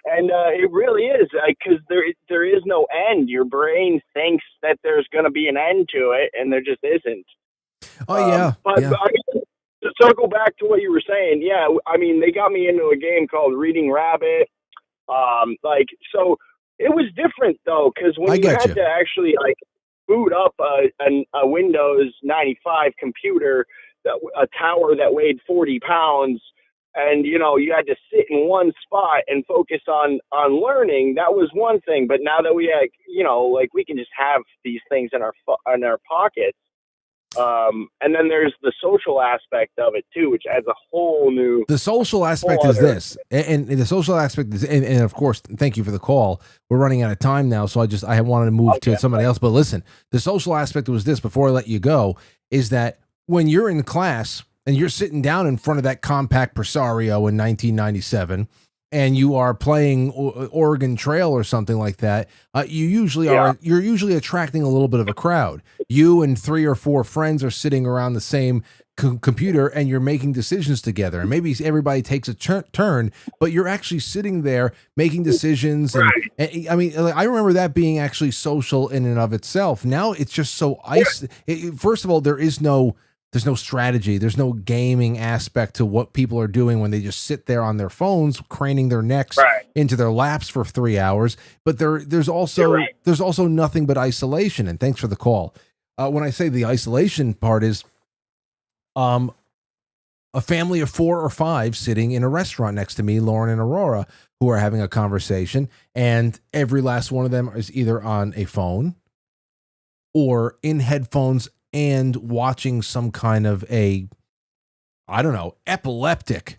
And it really is because there is no end. Your brain thinks that there's going to be an end to it, and there just isn't. But to circle back to what you were saying, I mean, they got me into a game called Reading Rabbit. So it was different though, because when you had to actually boot up a Windows 95 computer, a tower that weighed 40 pounds, and you had to sit in one spot and focus on learning. That was one thing, but now that we we can just have these things in our pockets. And then there's the social aspect of it too, which adds a whole new. The social aspect is this, and the social aspect is, and of course, thank you for the call. We're running out of time now, so I wanted to move to somebody else. But listen, the social aspect was this. Before I let you go, is that when you're in class and you're sitting down in front of that compact Presario in 1997, and you are playing Oregon Trail or something like that, you're usually attracting a little bit of a crowd. You and 3 or 4 friends are sitting around the same computer and you're making decisions together. And maybe everybody takes a turn, but you're actually sitting there making decisions. And I mean, I remember that being actually social in and of itself. Now it's just so first of all, there's no strategy. There's no gaming aspect to what people are doing when they just sit there on their phones, craning their necks into their laps for 3 hours. But there's also nothing but isolation. And thanks for the call. When I say the isolation part is, a family of 4 or 5 sitting in a restaurant next to me, Lauren and Aurora, who are having a conversation, and every last one of them is either on a phone or in headphones and watching some kind of epileptic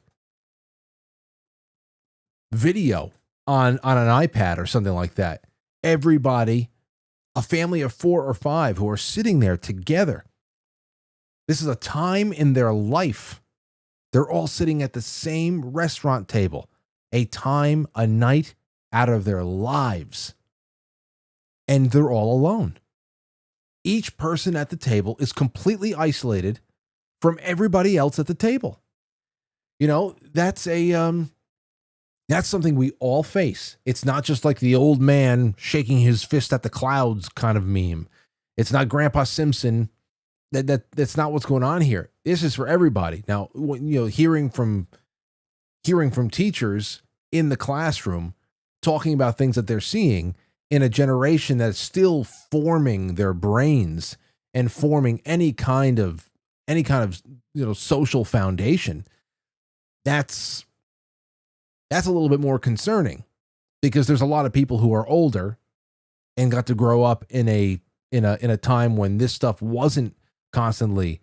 video on an iPad or something like that. Everybody, a family of 4 or 5 who are sitting there together. This is a time in their life. They're all sitting at the same restaurant table, a night out of their lives. And they're all alone. Each person at the table is completely isolated from everybody else at the table. You know, that's something we all face. It's not just like the old man shaking his fist at the clouds kind of meme. It's not Grandpa Simpson. That's not what's going on here. This is for everybody. Now, hearing from teachers in the classroom talking about things that they're seeing in a generation that's still forming their brains and forming any kind of social foundation. That's a little bit more concerning, because there's a lot of people who are older and got to grow up in a time when this stuff wasn't constantly,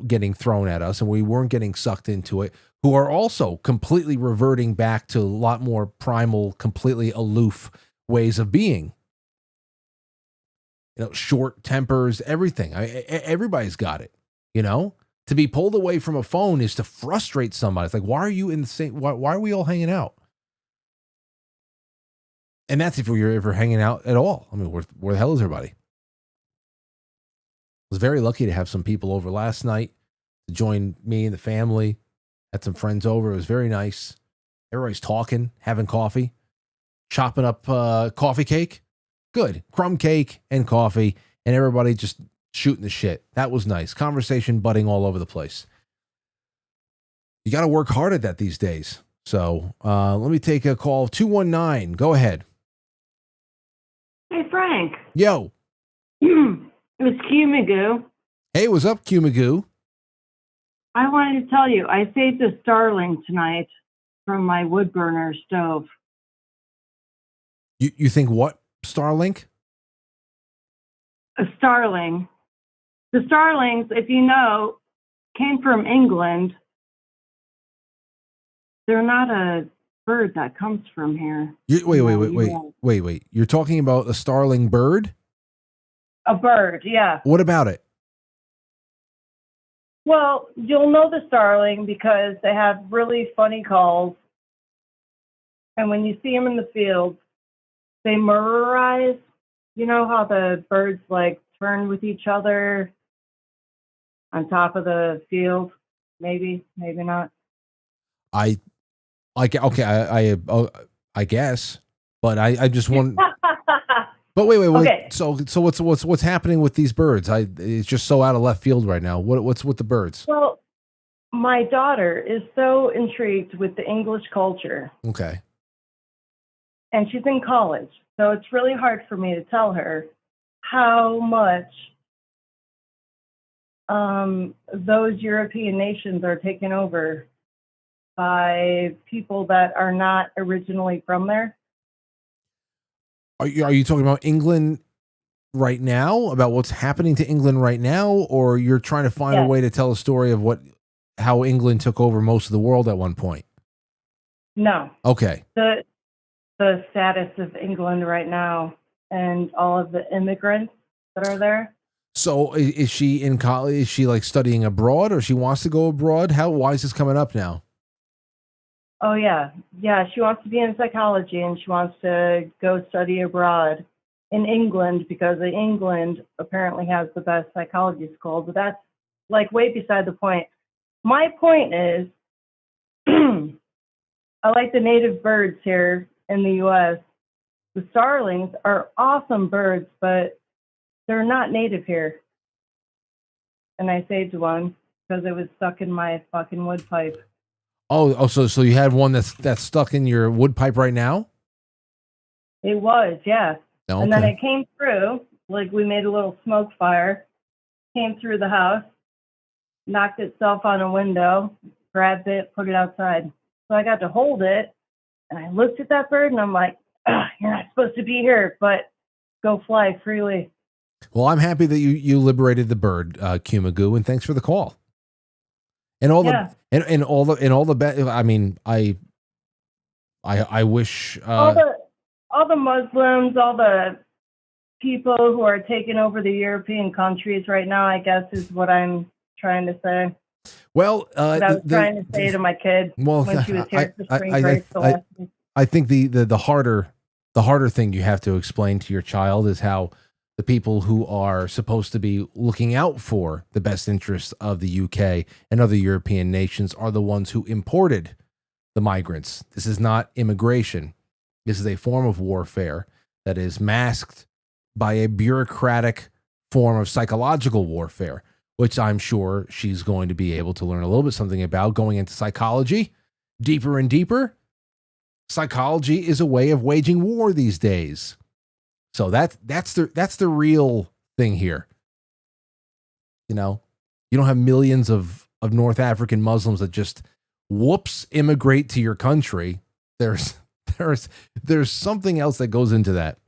getting thrown at us and we weren't getting sucked into it, who are also completely reverting back to a lot more primal, completely aloof ways of being. Short tempers, everything. Everybody's got it, To be pulled away from a phone is to frustrate somebody. It's like, why are you in the same, why are we all hanging out? And that's if you're ever hanging out at all. I mean, where the hell is everybody? I was very lucky to have some people over last night to join me and the family. Had some friends over. It was very nice. Everybody's talking, having coffee, chopping up coffee cake. Good. Crumb cake and coffee, and everybody just shooting the shit. That was nice. Conversation budding all over the place. You got to work hard at that these days. So let me take a call. 219. Go ahead. Hey, Frank. Yo. It's Qigu. Hey, what's up, Qigu? I wanted to tell you, I saved a starling tonight from my wood burner stove. You think what? Starlink? A starling. The starlings, if you know, came from England. They're not a bird that comes from here. Wait. You're talking about a starling bird? A bird, yeah. What about it? Well, you'll know the starling because they have really funny calls. And when you see them in the field, they murmurize. You know how the birds turn with each other on top of the field? Maybe not. I guess, but I just want. But wait. Okay. So what's happening with these birds? It's just so out of left field right now. What's with the birds? Well, my daughter is so intrigued with the English culture. Okay. And she's in college, so it's really hard for me to tell her how much those European nations are taken over by people that are not originally from there. Are you talking about England right now, about what's happening to England right now, or you're trying to find a way to tell a story of how England took over most of the world at one point? No. Okay. The status of England right now and all of the immigrants that are there. So is she in college? Is she like studying abroad, or she wants to go abroad? Why is this coming up now? Oh, yeah. Yeah, she wants to be in psychology, and she wants to go study abroad in England because England apparently has the best psychology school. But that's like way beside the point. My point is, I like the native birds here in the U.S. The starlings are awesome birds, but they're not native here. And I saved one because it was stuck in my fucking wood pipe. So you had one that's stuck in your wood pipe right now? It was, yeah. Okay. And then it came through, like we made a little smoke fire, came through the house, knocked itself on a window, grabbed it, put it outside. So I got to hold it, and I looked at that bird, and I'm like, you're not supposed to be here, but go fly freely. Well, I'm happy that you liberated the bird, Qigu, and thanks for the call. And all the I mean, I wish all the Muslims, all the people who are taking over the European countries right now, I guess, is what I'm trying to say. Well, what I was trying to say to my kid when she was here for spring break. I think the harder thing you have to explain to your child is how the people who are supposed to be looking out for the best interests of the UK and other European nations are the ones who imported the migrants. This is not immigration. This is a form of warfare that is masked by a bureaucratic form of psychological warfare, which I'm sure she's going to be able to learn a little bit something about going into psychology deeper and deeper. Psychology is a way of waging war these days. So that's the real thing here. You know, you don't have millions of North African Muslims that just immigrate to your country. There's something else that goes into that.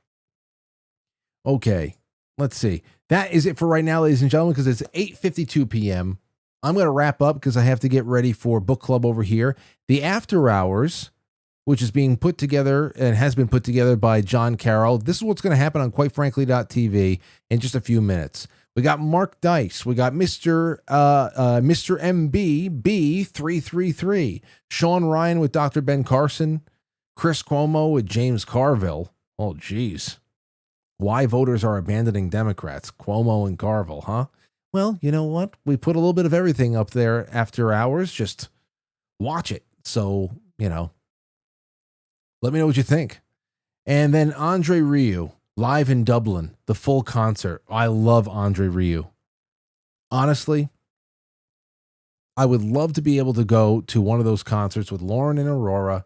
Okay, let's see. That is it for right now, ladies and gentlemen, because it's 8:52 p.m. I'm going to wrap up because I have to get ready for book club over here. The After Hours, which is being put together and has been put together by John Carroll. This is what's going to happen on quitefrankly.tv in just a few minutes. We got Mark Dice. We got Mr. MB B333. Sean Ryan with Dr. Ben Carson. Chris Cuomo with James Carville. Oh, geez. Why voters are abandoning Democrats. Cuomo and Carville, huh? Well, you know what? We put a little bit of everything up there after hours. Just watch it. So, you know, let me know what you think. And then Andre Rieu, live in Dublin, the full concert. I love Andre Rieu. Honestly, I would love to be able to go to one of those concerts with Lauren and Aurora,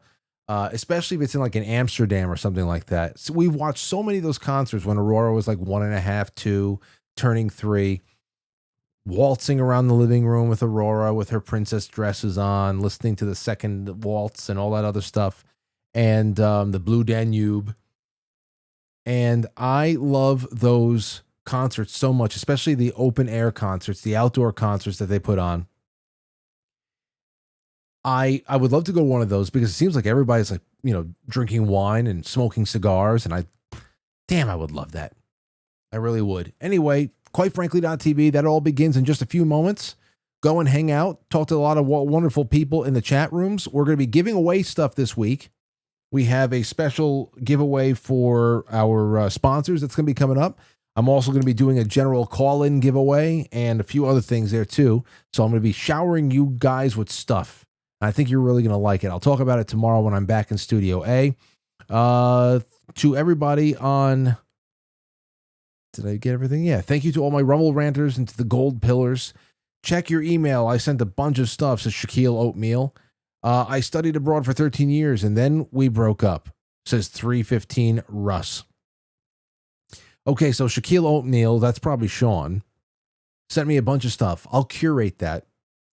especially if it's in like in Amsterdam or something like that. So we've watched so many of those concerts when Aurora was like 1.5, 2, turning 3, waltzing around the living room with Aurora with her princess dresses on, listening to the second waltz and all that other stuff. And the Blue Danube. And I love those concerts so much, especially the open air concerts, the outdoor concerts that they put on. I would love to go to one of those because it seems like everybody's like, you know, drinking wine and smoking cigars. And I would love that. I really would. Anyway, quitefrankly.tv, that all begins in just a few moments. Go and hang out, talk to a lot of wonderful people in the chat rooms. We're going to be giving away stuff this week. We have a special giveaway for our sponsors that's going to be coming up. I'm also going to be doing a general call-in giveaway and a few other things there too. So I'm going to be showering you guys with stuff. I think you're really going to like it. I'll talk about it tomorrow when I'm back in Studio A. To everybody on... Did I get everything? Yeah. Thank you to all my Rumble Ranters and to the Gold Pillars. Check your email. I sent a bunch of stuff to Shaquille Oatmeal. I studied abroad for 13 years and then we broke up, says 315 Russ. Okay, so Shaquille Oatmeal, that's probably Sean, sent me a bunch of stuff. I'll curate that,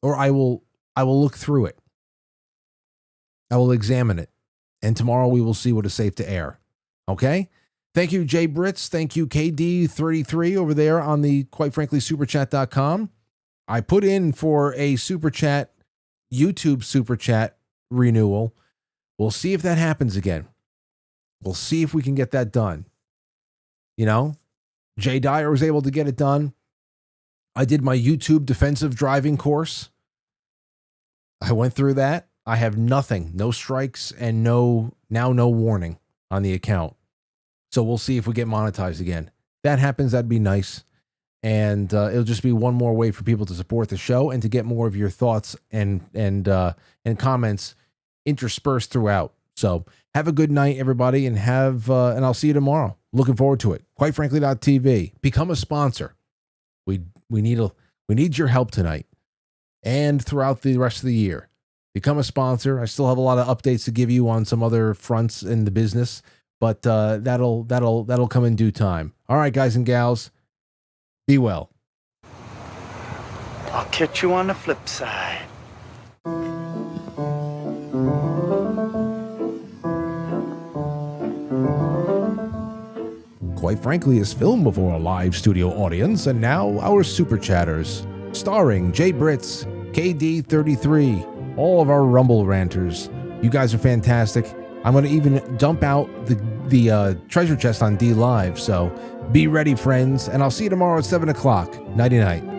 or I will look through it. I will examine it, and tomorrow we will see what is safe to air. Okay? Thank you, Jay Brits. Thank you, KD33 over there on the Quite Frankly Superchat.com. I put in for a Super Chat, YouTube Super Chat renewal. We'll see if that happens again. We'll see if we can get that done. You know, Jay Dyer was able to get it done. I did my YouTube defensive driving course. I went through that. I have nothing, no strikes, and no warning on the account. So we'll see if we get monetized again. That happens, that'd be nice. And it'll just be one more way for people to support the show and to get more of your thoughts and comments interspersed throughout. So have a good night, everybody, and and I'll see you tomorrow. Looking forward to it. QuiteFrankly.tv. Become a sponsor. We need your help tonight and throughout the rest of the year. Become a sponsor. I still have a lot of updates to give you on some other fronts in the business, but that'll come in due time. All right, guys and gals, be well. I'll catch you on the flip side. Quite Frankly is filmed before a live studio audience, and now our super chatters, starring Jay Brits, KD33, all of our Rumble ranters. You guys are fantastic. I'm going to even dump out the treasure chest on D Live, so be ready, friends, and I'll see you tomorrow at 7 o'clock. Nighty-night.